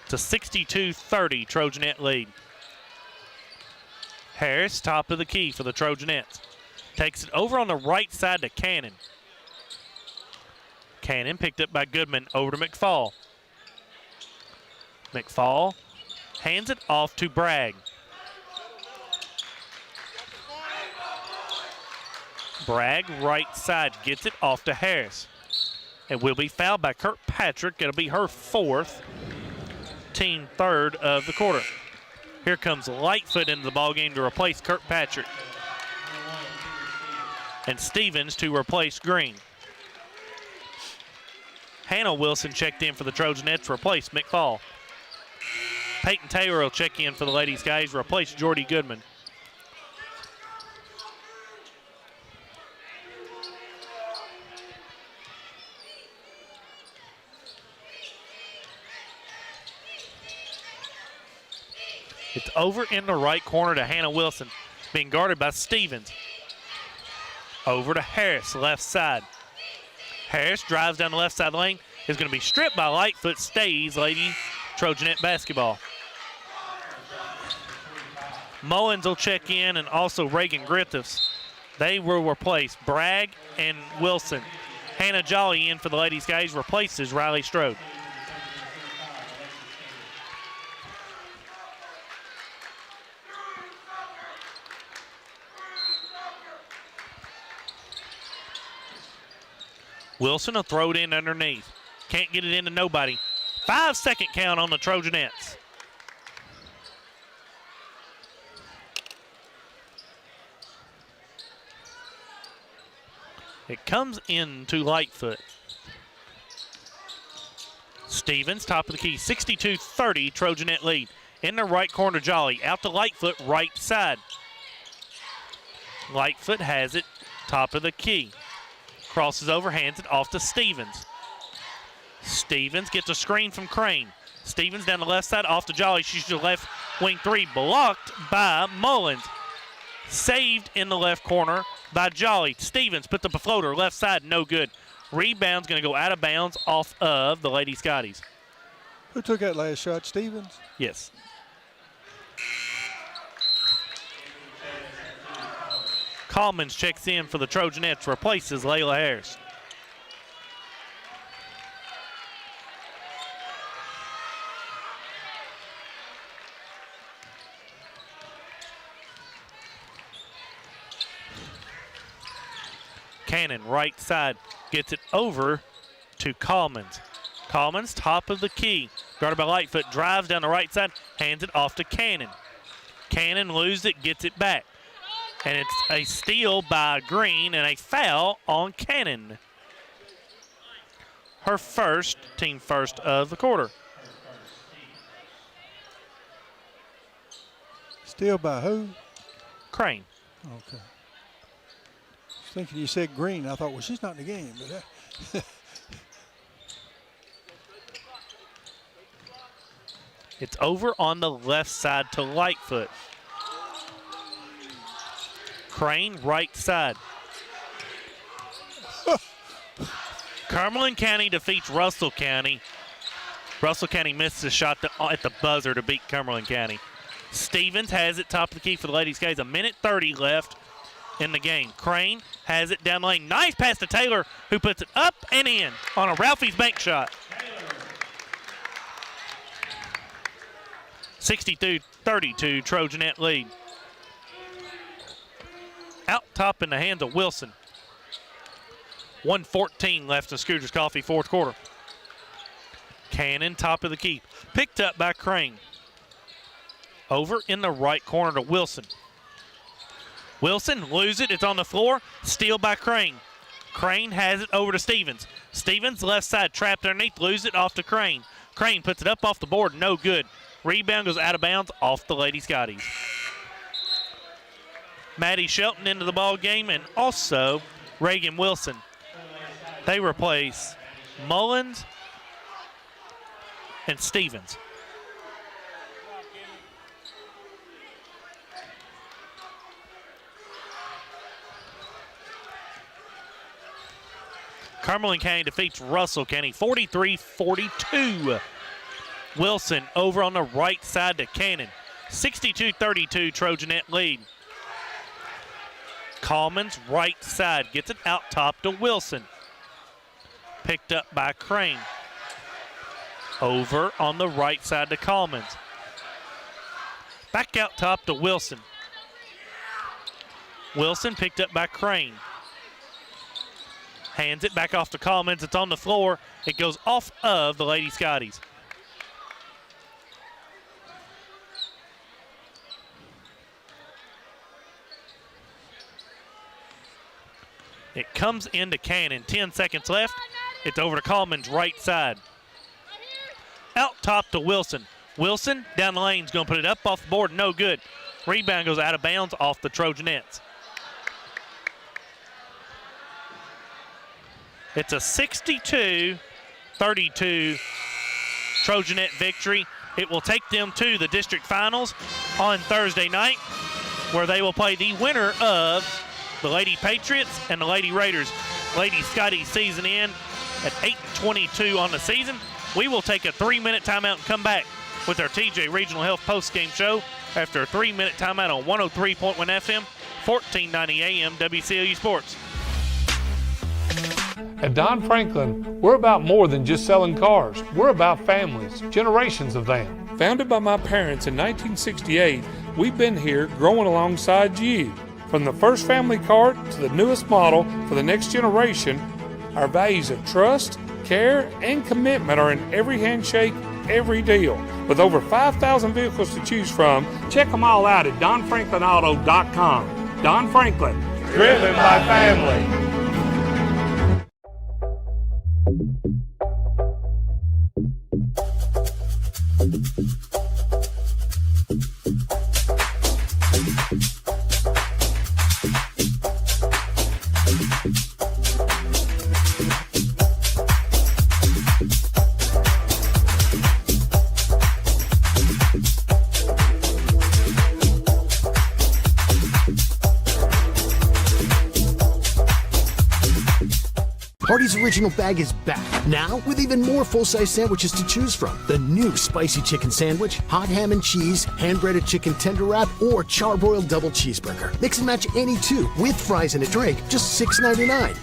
It's a 62-30 Trojanet lead. Harris, top of the key for the Trojanettes. Takes it over on the right side to Cannon. Cannon picked up by Goodman, over to McFall. McFall hands it off to Bragg. Bragg, right side, gets it off to Harris. It will be fouled by Kirkpatrick. It'll be her fourth, team third of the quarter. Here comes Lightfoot into the ballgame to replace Kirkpatrick. And Stevens to replace Green. Hannah Wilson checked in for the Trojanettes, replace McFall. Peyton Taylor will check in for the Ladies Guys, replace Jordy Goodman. It's over in the right corner to Hannah Wilson, being guarded by Stevens. Over to Harris, left side. Harris drives down the left side lane, is going to be stripped by Lightfoot, stays Lady Trojanet basketball. Mullins will check in, and also Reagan Griffiths. They will replace Bragg and Wilson. Hannah Jolly in for the Ladies Guys, replaces Riley Strode. Wilson will throw it in underneath. Can't get it into nobody. 5-second count on the Trojanettes. It comes into Lightfoot. Stevens, top of the key, 62-30, Trojanet lead. In the right corner, Jolly. Out to Lightfoot, right side. Lightfoot has it, top of the key. Crosses over, hands it off to Stevens. Stevens gets a screen from Crane. Stevens down the left side, off to Jolly. She's to the left wing three, blocked by Mullins. Saved in the left corner by Jolly. Stevens puts up a floater, left side, no good. Rebound's going to go out of bounds off of the Lady Scotties. Who took that last shot, Stevens? Yes. Commons checks in for the Trojanettes, replaces Layla Harris. Cannon, right side, gets it over to Commons. Commons, top of the key. Guarded by Lightfoot, drives down the right side, hands it off to Cannon. Cannon loses it, gets it back. And it's a steal by Green and a foul on Cannon. Her first, team first of the quarter. Steal by who? Crane. Okay. I was thinking you said Green. I thought, well, she's not in the game. But It's over on the left side to Lightfoot. Crane, right side. Cumberland County defeats Russell County. Russell County missed a shot at the buzzer to beat Cumberland County. Stevens has it top of the key for the Ladies' Guys. 1:30 left in the game. Crane has it down the lane. Nice pass to Taylor, who puts it up and in on a Ralphie's bank shot. 62-32, Trojanet lead. Out top in the hands of Wilson. 1:14 left in Scooter's Coffee, fourth quarter. Cannon, top of the key. Picked up by Crane. Over in the right corner to Wilson. Wilson loses it. It's on the floor. Steal by Crane. Crane has it over to Stevens. Stevens, left side, trapped underneath. Loses it off to Crane. Crane puts it up off the board. No good. Rebound goes out of bounds off the Lady Scotties. Maddie Shelton into the ball game, and also Reagan Wilson. They replace Mullins and Stevens. Cumberland County defeats Russell County 43-42. Wilson over on the right side to Cannon. 62-32 Trojanet lead. Commons right side gets it out top to Wilson. Picked up by Crane. Over on the right side to Commons. Back out top to Wilson. Wilson picked up by Crane. Hands it back off to Commons. It's on the floor. It goes off of the Lady Scotties. It comes into Cannon. 10 seconds left. It's over to Commons, right side. Out top to Wilson. Wilson down the lane is going to put it up off the board. No good. Rebound goes out of bounds off the Trojanettes. It's a 62-32 Trojanet victory. It will take them to the district finals on Thursday night, where they will play the winner of the Lady Patriots and the Lady Raiders. Lady Scotty season in at 8:22 on the season. We will take a 3-minute timeout and come back with our TJ Regional Health postgame show after a 3-minute timeout on 103.1 FM, 1490 AM, WCLU Sports. At Don Franklin, we're about more than just selling cars. We're about families, generations of them. Founded by my parents in 1968, we've been here growing alongside you. From the first family car to the newest model for the next generation, our values of trust, care, and commitment are in every handshake, every deal. With over 5,000 vehicles to choose from, check them all out at DonFranklinAuto.com. Don Franklin, driven by family. Hardee's Original Bag is back, now with even more full-size sandwiches to choose from. The new Spicy Chicken Sandwich, Hot Ham and Cheese, Hand-Breaded Chicken Tender Wrap, or Charbroiled Double Cheeseburger. Mix and match any two, with fries and a drink, just $6.99.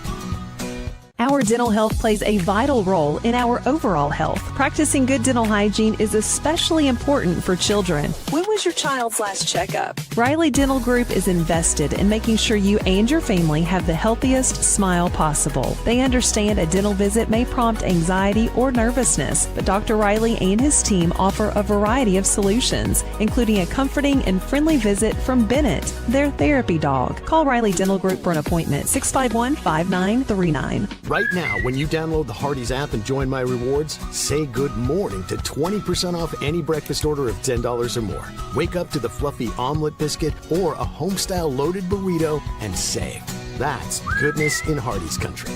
Our dental health plays a vital role in our overall health. Practicing good dental hygiene is especially important for children. When was your child's last checkup? Riley Dental Group is invested in making sure you and your family have the healthiest smile possible. They understand a dental visit may prompt anxiety or nervousness, but Dr. Riley and his team offer a variety of solutions, including a comforting and friendly visit from Bennett, their therapy dog. Call Riley Dental Group for an appointment, 651-5939. Right now, when you download the Hardee's app and join My Rewards, say good morning to 20% off any breakfast order of $10 or more. Wake up to the fluffy omelet biscuit or a home-style loaded burrito and save. That's goodness in Hardee's country.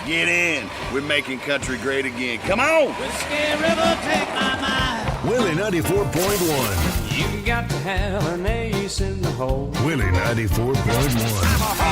Get in. We're making country great again. Come on. Whiskey River, take my mind. Willie 94.1. You got to have an ace in the hole. Willie 94.1.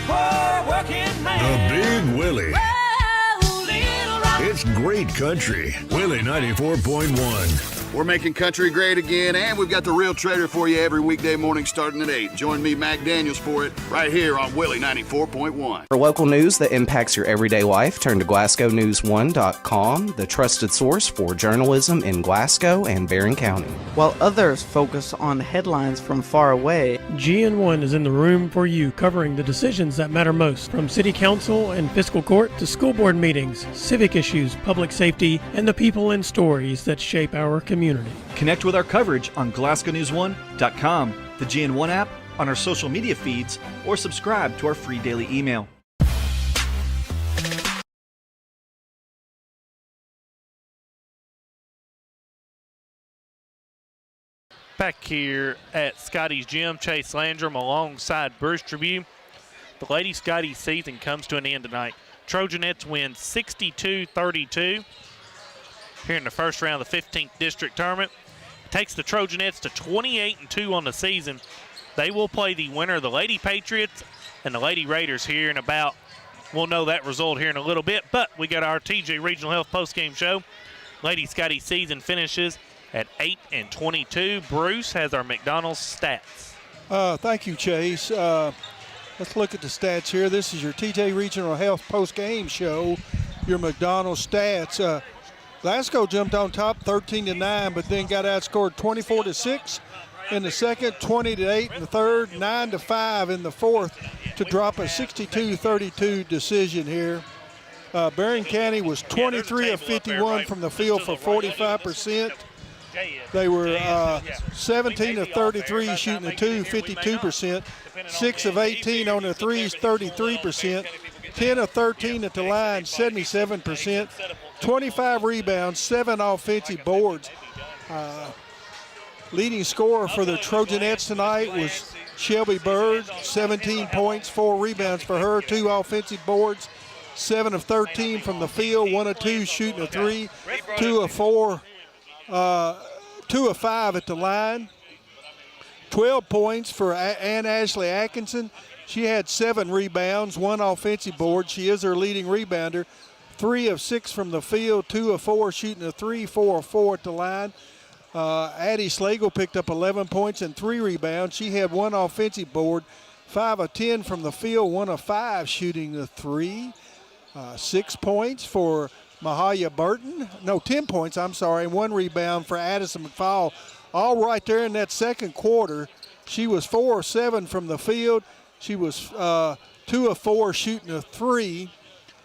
Hard-working man. The Big Willie. Oh, little rock. It's great country. Willie 94.1. We're making country great again, and we've got the real trader for you every weekday morning starting at 8. Join me, Mac Daniels, for it right here on Willie 94.1. For local news that impacts your everyday life, turn to GlasgowNews1.com, the trusted source for journalism in Glasgow and Barren County. While others focus on headlines from far away, GN1 is in the room for you, covering the decisions that matter most, from city council and fiscal court to school board meetings, civic issues, public safety, and the people and stories that shape our community. Connect with our coverage on GlasgowNews1.com, the GN1 app, on our social media feeds, or subscribe to our free daily email. Back here at Scotty's Gym, Chase Landrum alongside Bruce Tribune. The Lady Scotty season comes to an end tonight. Trojanettes win 62-32 here in the first round of the 15th district tournament. It takes the Trojanettes to 28-2 on the season. They will play the winner of the Lady Patriots and the Lady Raiders here in about, we'll know that result here in a little bit, but we got our TJ Regional Health postgame show. Lady Scotty season finishes at 8-22. Bruce has our McDonald's stats. Thank you, Chase. Let's look at the stats here. This is your TJ Regional Health post-game show, your McDonald's stats. Glasgow jumped on top 13-9, but then got outscored 24-6 in the second, 20-8 in the third, 9-5 in the fourth to drop a 62-32 decision here. Barren County was 23 of 51 from the field for 45%. They were 17 of 33 shooting the two, 52%. 6 of 18 on the threes, 33%. 10 of 13 at the line, 77%. 25 rebounds, 7 offensive boards. Leading scorer for the Trojanettes tonight was Shelby Bird, 17 points, 4 rebounds for her, 2 offensive boards, 7 of 13 from the field, 1 of 2 shooting a 3, 2 of 4, 2 of 5 at the line. 12 points for Ann Ashley Atkinson. She had 7 rebounds, 1 offensive board. She is her leading rebounder. 3 of 6 from the field, 2 of 4 shooting a 3, 4 of 4 at the line. Addie Slagle picked up 11 points and 3 rebounds. She had 1 offensive board, 5 of 10 from the field, 1 of 5 shooting the 3. 6 points for Mahaya Burton. No, 10 points, I'm sorry, and 1 rebound for Addison McFall. All right there in that second quarter. She was 4 of 7 from the field. She was 2 of 4 shooting a 3.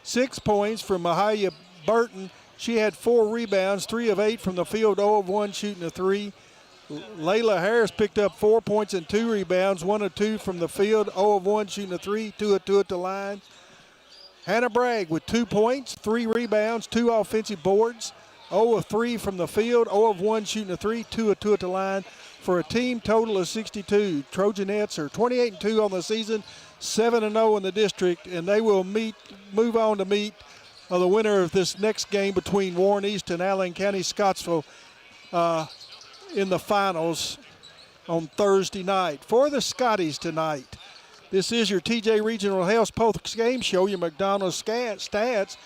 6 points for Mahaya Burton. She had 4 rebounds, 3 of 8 from the field, 0 of 1 shooting a 3. Layla Harris picked up 4 points and 2 rebounds, 1 of 2 from the field, 0 of 1 shooting a 3, 2 of 2 at the line. Hannah Bragg with 2 points, 3 rebounds, 2 offensive boards, 0 of 3 from the field, 0 of 1 shooting a 3, 2 of 2 at the line for a team total of 62. Trojanettes are 28-2 on the season, 7-0 in the district, and they will move on to meet the winner of this next game between Warren East and Allen County Scottsville in the finals on Thursday night. For the Scotties tonight, This is your TJ Regional Health post-game show, your McDonald's stats.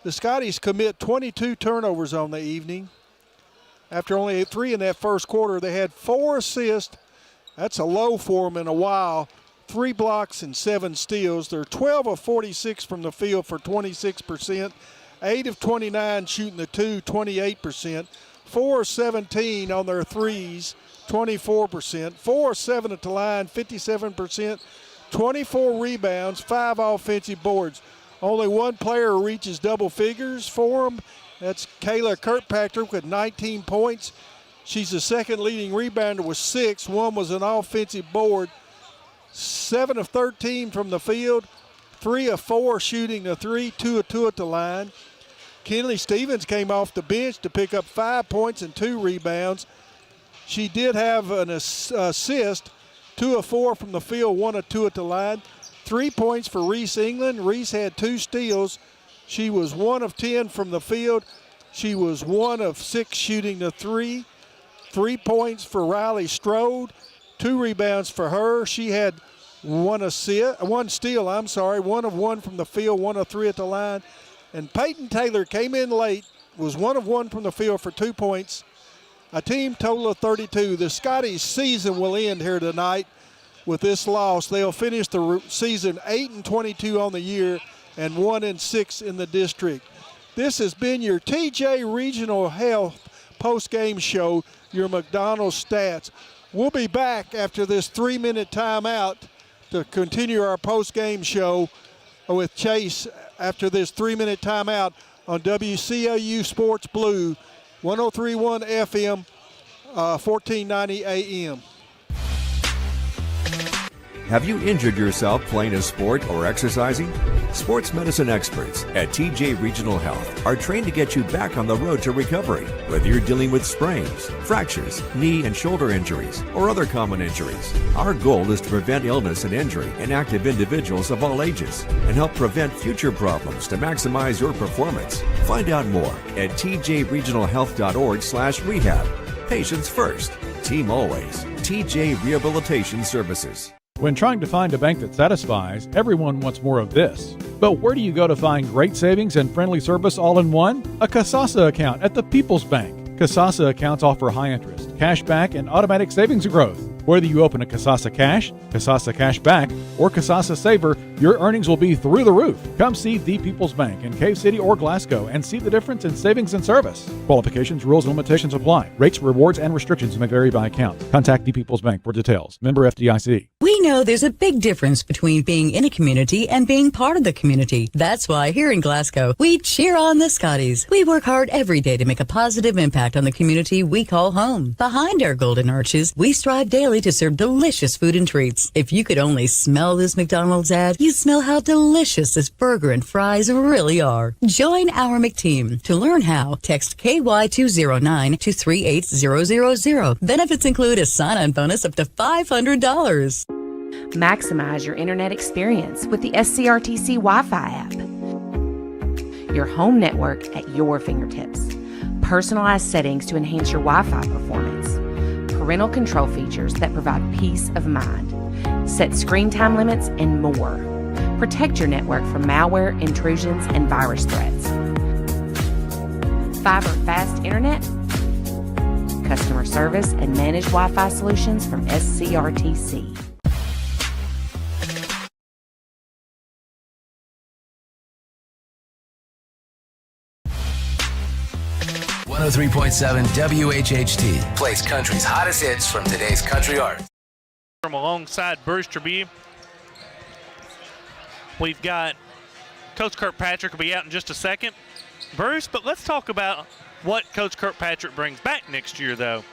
The Scotties commit 22 turnovers on the evening. After only 3 in that first quarter, they had 4 assists. That's a low for them in a while. 3 blocks and 7 steals. They're 12 of 46 from the field for 26%. 8 of 29 shooting the 2, 28%. 4 of 17 on their threes, 24%. 4 of 7 at the line, 57%. 24 rebounds, 5 offensive boards. Only one player reaches double figures for them. That's Kayla Kirkpatrick with 19 points. She's the second leading rebounder with 6. One was an offensive board. 7 of 13 from the field. 3 of 4 shooting the 3, 2 of 2 at the line. Kenley Stevens came off the bench to pick up 5 points and 2 rebounds. She did have an assist. 2 of 4 from the field, 1 of 2 at the line. 3 points for Reese England. Reese had 2 steals. She was 1 of 10 from the field. She was 1 of 6 shooting the 3. 3 points for Riley Strode. 2 rebounds for her. She had 1 steal, 1 of 1 from the field, 1 of 3 at the line. And Peyton Taylor came in late, was 1 of 1 from the field for 2 points. A team total of 32. The Scotties' season will end here tonight with this loss. They'll finish the season 8-22 on the year and 1-6 in the district. This has been your TJ Regional Health post-game show, your McDonald's stats. We'll be back after this 3-minute timeout to continue our post-game show with Chase after this 3-minute timeout on WCAU Sports Blue, 103.1 FM, 1490 AM. Have you injured yourself playing a sport or exercising? Sports medicine experts at TJ Regional Health are trained to get you back on the road to recovery, whether you're dealing with sprains, fractures, knee and shoulder injuries, or other common injuries. Our goal is to prevent illness and injury in active individuals of all ages and help prevent future problems to maximize your performance. Find out more at tjregionalhealth.org/rehab. Patients first, team always. TJ Rehabilitation Services. When trying to find a bank that satisfies, everyone wants more of this. But where do you go to find great savings and friendly service all in one? A Kasasa account at the People's Bank. Kasasa accounts offer high interest, cash back, and automatic savings growth. Whether you open a Kasasa Cash, Kasasa Cash Back, or Kasasa Saver, your earnings will be through the roof. Come see the People's Bank in Cave City or Glasgow and see the difference in savings and service. Qualifications, rules, and limitations apply. Rates, rewards, and restrictions may vary by account. Contact the People's Bank for details. Member FDIC. We know there's a big difference between being in a community and being part of the community. That's why here in Glasgow, we cheer on the Scotties. We work hard every day to make a positive impact on the community we call home. Behind our golden arches, we strive daily to serve delicious food and treats. If you could only smell this McDonald's ad, you'd smell how delicious this burger and fries really are. Join our McTeam. To learn how, text KY209 to 38000. Benefits include a sign-on bonus up to $500. Maximize your internet experience with the SCRTC Wi-Fi app. Your home network at your fingertips. Personalized settings to enhance your Wi-Fi performance. Parental control features that provide peace of mind. Set screen time limits and more. Protect your network from malware, intrusions, and virus threats. Fiber fast internet. Customer service and managed Wi-Fi solutions from SCRTC. .7 WHHT plays country's hottest hits from today's country artists. From alongside Bruce Tribune, we've got Coach Kirkpatrick will be out in just a second. Bruce, but let's talk about what Coach Kirkpatrick brings back next year, though.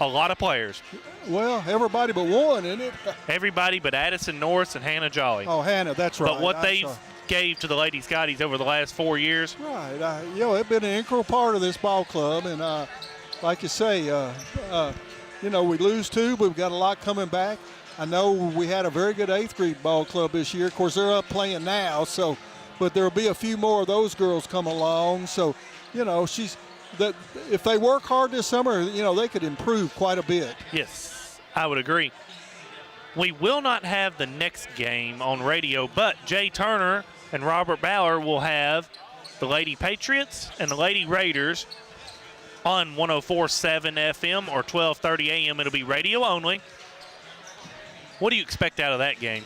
A lot of players. Well, everybody but one, isn't it? Everybody but Addison Norris and Hannah Jolly. Oh, Hannah, that's right. But what they gave to the Lady Scotties over the last 4 years. Right. It's been an integral part of this ball club. And like you say, we lose two, but we've got a lot coming back. I know we had a very good 8th grade ball club this year. Of course, they're up playing now, but there'll be a few more of those girls come along. So, if they work hard this summer, they could improve quite a bit. Yes, I would agree. We will not have the next game on radio, but Jay Turner and Robert Ballard will have the Lady Patriots and the Lady Raiders on 104.7 FM or 12:30 a.m. It'll be radio only. What do you expect out of that game?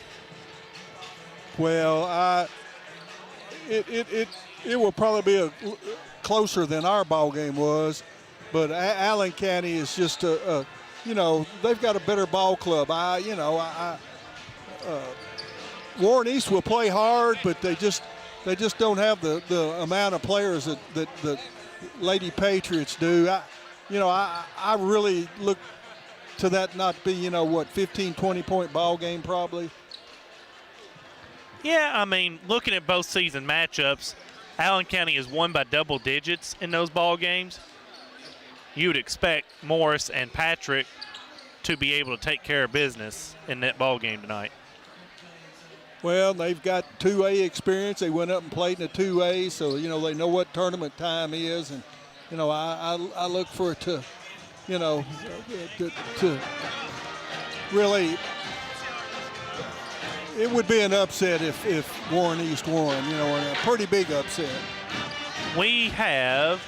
Well, it will probably be closer than our ball game was, but Allen County is just they've got a better ball club. Warren East will play hard, but they just don't have the amount of players that the Lady Patriots do. I really look to that not be 15, 20-point ball game probably. Yeah, I mean, looking at both season matchups, Allen County has won by double digits in those ball games. You would expect Morris and Patrick to be able to take care of business in that ball game tonight. Well, they've got 2A experience. They went up and played in the 2A, so they know what tournament time is, and I look for it to really. It would be an upset if Warren East won, a pretty big upset. We have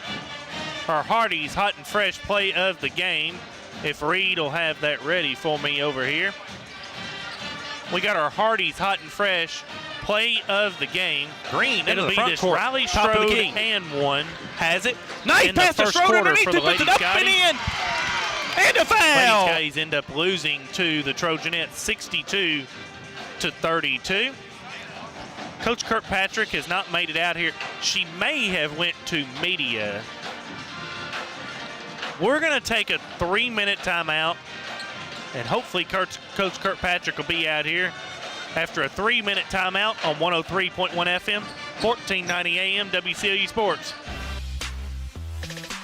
our Hardy's Hot and Fresh play of the game. If Reed will have that ready for me over here. We got our Hardy's Hot and Fresh play of the game. Green It'll into the be front this court. Riley Top of the Strode key. and one. Has it. Nice in the pass to first Strode quarter underneath for to the put Lady it up Scotties. and in. And a foul. Lady Scotties end up losing to the Trojanettes 62-32. Coach Kirkpatrick has not made it out here. She may have went to media. We're going to take a 3-minute timeout, and hopefully Coach Kirkpatrick will be out here after a 3-minute timeout on 103.1 FM, 1490 AM, WCLU Sports.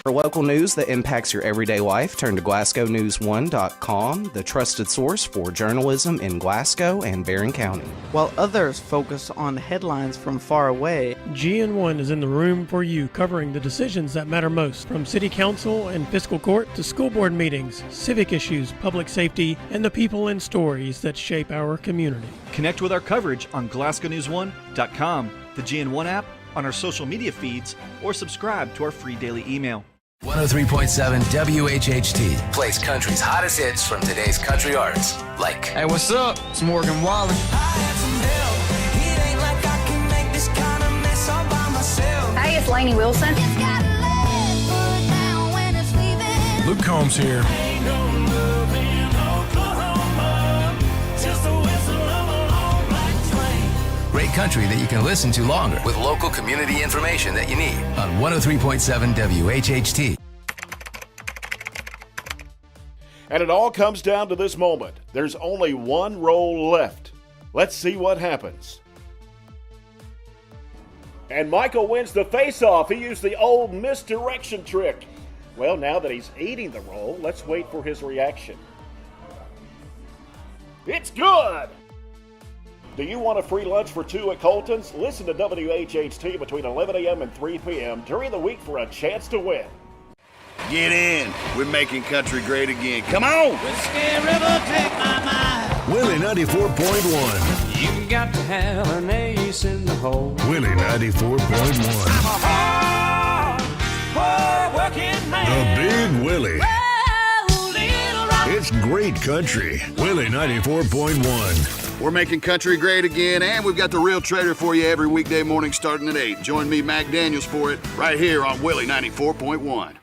For local news that impacts your everyday life, turn to GlasgowNews1.com, the trusted source for journalism in Glasgow and Barren County. While others focus on headlines from far away, GN1 is in the room for you, covering the decisions that matter most, from city council and fiscal court to school board meetings, civic issues, public safety, and the people and stories that shape our community. Connect with our coverage on GlasgowNews1.com, the GN1 app, on our social media feeds, or subscribe to our free daily email. 103.7 WHHT plays country's hottest hits from today's country artists, like Hey, what's up? It's Morgan Wallen. Hey, it's Lainey Wilson. Luke Combs here. great country that you can listen to longer with local community information that you need on 103.7 WHHT. And it all comes down to this moment. There's only one roll left. Let's see what happens. And Michael wins the face-off. He used the old misdirection trick. Well, now that he's eating the roll, let's wait for his reaction. It's good! Do you want a free lunch for two at Colton's? Listen to WHHT between 11 a.m. and 3 p.m. during the week for a chance to win. Get in. We're making country great again. Come on! Whiskey River, take my mind. Willie 94.1. You got to have an ace in the hole. Willie 94.1. Hard-working man. The Big Willie. Oh, little rock. It's great country. Willie 94.1. We're making country great again, and we've got the real trader for you every weekday morning starting at 8. Join me, Mac Daniels, for it right here on Willie 94.1.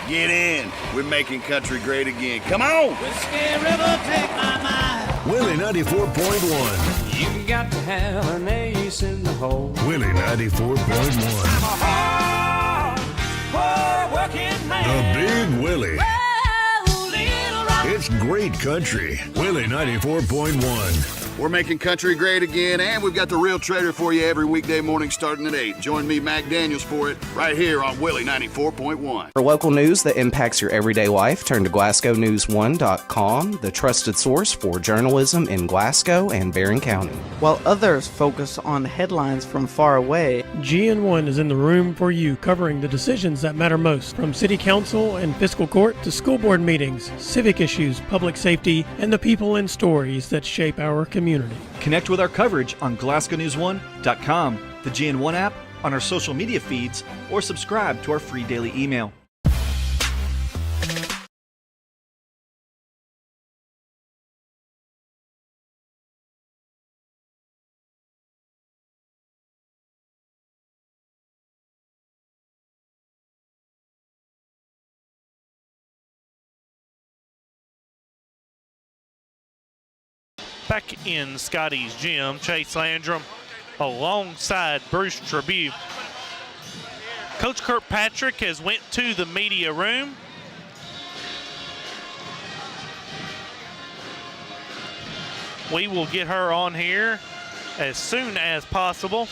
Get in. We're making country great again. Come on! Whiskey River, take my mind. Willie 94.1. You got to have an ace in the hole. Willie 94.1. Hard-working man. The Big Willie. Oh, little rock. It's great country. Willie 94.1. We're making country great again, and we've got the real trader for you every weekday morning starting at 8. Join me, Mac Daniels, for it right here on Willie 94.1. For local news that impacts your everyday life, turn to GlasgowNews1.com, the trusted source for journalism in Glasgow and Barren County. While others focus on headlines from far away, GN1 is in the room for you, covering the decisions that matter most, from city council and fiscal court to school board meetings, civic issues, public safety, and the people and stories that shape our community. Connect with our coverage on GlasgowNews1.com, the GN1 app, on our social media feeds, or subscribe to our free daily email. Back in Scotty's gym, Chase Landrum alongside Bruce Trabue. Coach Kirkpatrick has went to the media room. We will get her on here as soon as possible.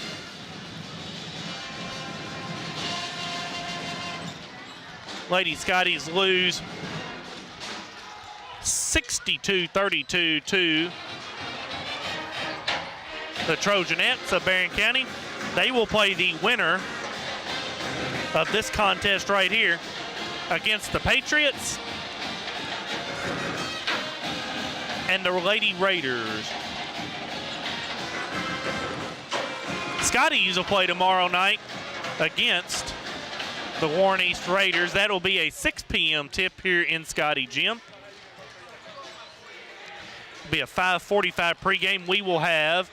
Lady Scotties lose 62-32 to the Trojanettes of Barren County. They will play the winner of this contest right here against the Patriots and the Lady Raiders. Scotties will play tomorrow night against the Warren East Raiders. That'll be a 6 p.m. tip here in Scotty Gym. Be a 5:45 pregame. We will have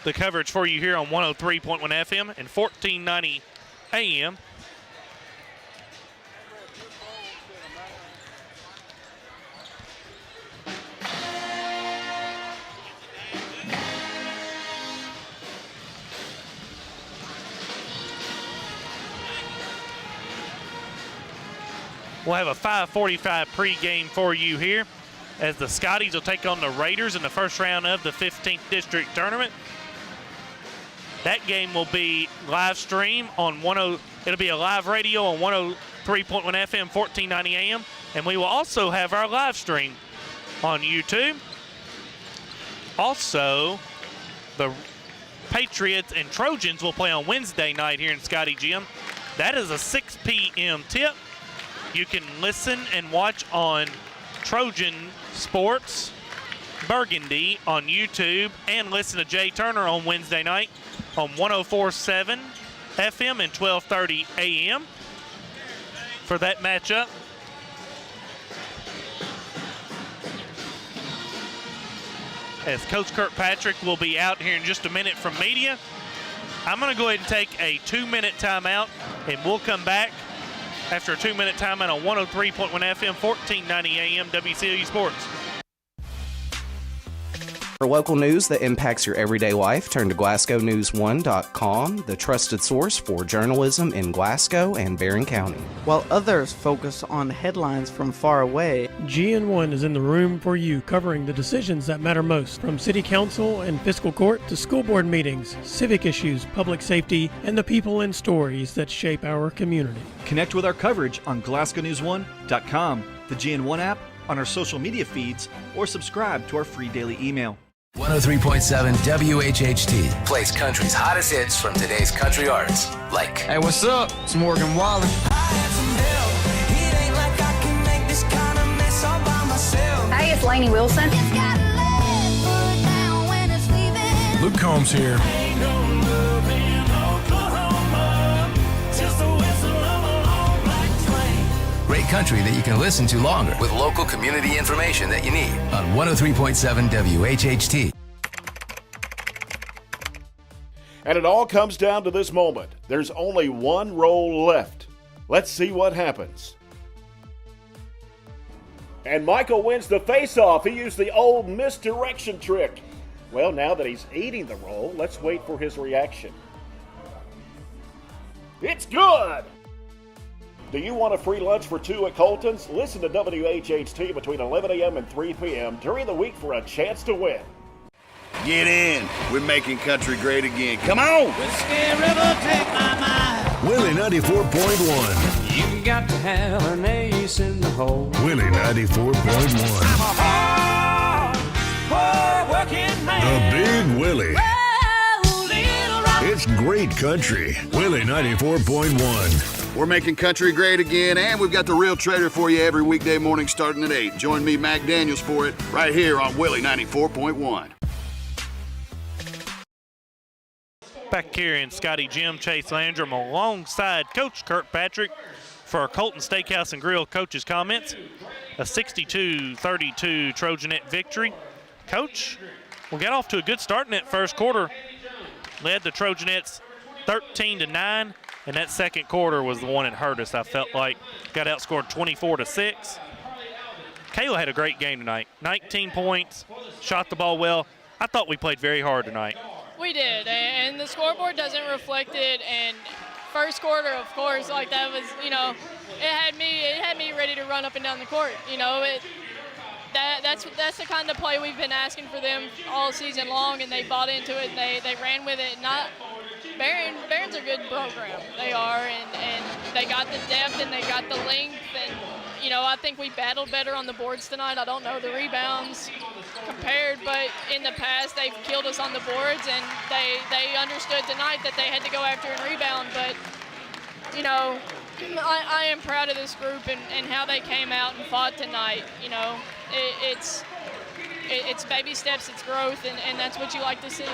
the coverage for you here on 103.1 FM and 1490 AM. We'll have a 5:45 pregame for you here as the Scotties will take on the Raiders in the first round of the 15th District Tournament. That game will be live stream on it'll be a live radio on 103.1 FM, 1490 AM, and we will also have our live stream on YouTube. Also, the Patriots and Trojans will play on Wednesday night here in Scotty Gym. That is a 6 p.m. tip. You can listen and watch on Trojan Sports Burgundy on YouTube and listen to Jay Turner on Wednesday night on 104.7 FM and 1230 AM for that matchup. As Coach Kirkpatrick will be out here in just a minute from media, I'm going to go ahead and take a 2-minute timeout, and we'll come back after a 2-minute timeout on 103.1 FM, 1490 AM, WCLU Sports. For local news that impacts your everyday life, turn to GlasgowNews1.com, the trusted source for journalism in Glasgow and Barren County. While others focus on headlines from far away, GN1 is in the room for you, covering the decisions that matter most, from city council and fiscal court to school board meetings, civic issues, public safety, and the people and stories that shape our community. Connect with our coverage on GlasgowNews1.com, the GN1 app, on our social media feeds, or subscribe to our free daily email. 103.7 WHHT plays country's hottest hits from today's country artists, like Hey, what's up? It's Morgan Wallen. Hey, it's Lainey Wilson. Luke Combs here. great country that you can listen to longer with local community information that you need on 103.7 WHHT. And it all comes down to this moment. There's only one roll left. Let's see what happens. And Michael wins the face-off. He used the old misdirection trick. Well, now that he's eating the roll, let's wait for his reaction. It's good! Do you want a free lunch for two at Colton's? Listen to WHHT between 11 a.m. and 3 p.m. during the week for a chance to win. Get in. We're making country great again. Come on. Whiskey River, take my mind. Willie 94.1. You got to have an ace in the hole. Willie 94.1. Hard working man. The Big Willie. Whoa, little rock. It's great country. Willie 94.1. We're making country great again, and we've got the Real Trader for you every weekday morning starting at 8. Join me, Mac Daniels, for it right here on Willie 94.1. Back here in Scotty Jim, Chase Landrum alongside Coach Kirkpatrick for our Colton Steakhouse and Grill coaches' comments. A 62-32 Trojanet victory. Coach, we got off to a good start in that first quarter. Led the Trojanets 13-9, and that second quarter was the one that hurt us, I felt like. Got outscored 24-6. Kayla had a great game tonight. 19 points, shot the ball well. I thought we played very hard tonight. We did, and the scoreboard doesn't reflect it. And first quarter, of course, like that was, it had me ready to run up and down the court. That's the kind of play we've been asking for them all season long, and they bought into it. And they ran with it. Barron's a good program. They are, and they got the depth and they got the length. And I think we battled better on the boards tonight. I don't know the rebounds compared, but in the past they've killed us on the boards, and they understood tonight that they had to go after and rebound. But I am proud of this group and how they came out and fought tonight. It's baby steps, it's growth, and that's what you like to see.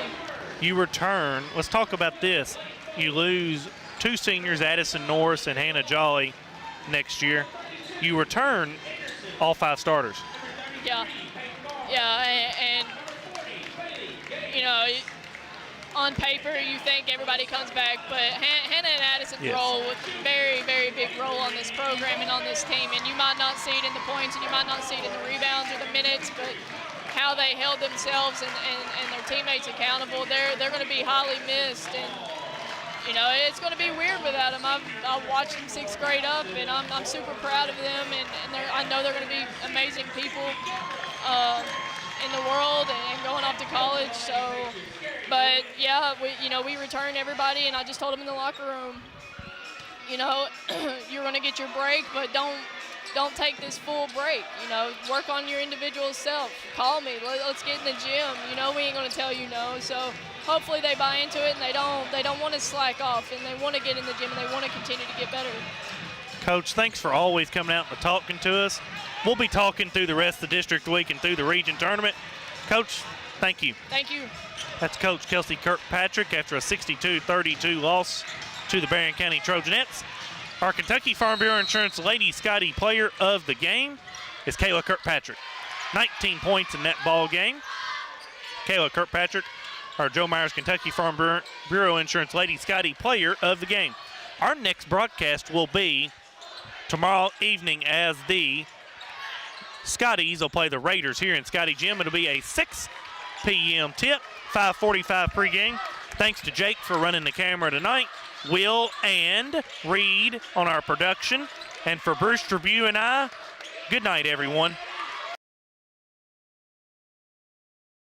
You return, let's talk about this. You lose two seniors, Addison Norris and Hannah Jolly, next year. You return all 5 starters. Yeah, and on paper you think everybody comes back, but Hannah and Addison's role was very, very big role on this program and on this team, and you might not see it in the points and you might not see it in the rebounds or the minutes, but how they held themselves and their teammates accountable, they're going to be highly missed, and it's going to be weird without them. I've watched them 6th grade up, and I'm super proud of them, and I know they're going to be amazing people in the world and going off to college. So, but yeah, we return everybody, and I just told them in the locker room, you're going to get your break, but don't take this full break. Work on your individual self. Call me. Let's get in the gym. We ain't going to tell you no. So hopefully they buy into it, and they don't want to slack off, and they want to get in the gym, and they want to continue to get better. Coach, thanks for always coming out and talking to us. We'll be talking through the rest of the district week and through the region tournament. Coach, thank you. Thank you. That's Coach Kelsey Kirkpatrick after a 62-32 loss to the Barren County Trojanettes. Our Kentucky Farm Bureau Insurance Lady Scotty Player of the Game is Kayla Kirkpatrick. 19 points in that ball game. Kayla Kirkpatrick, our Joe Myers Kentucky Farm Bureau Insurance Lady Scotty Player of the Game. Our next broadcast will be tomorrow evening as the Scotties will play the Raiders here in Scotty Gym. It'll be a 6 p.m. tip, 5:45 pregame. Thanks to Jake for running the camera tonight. Will and Reed on our production. And for Bruce Tribune and I, good night, everyone.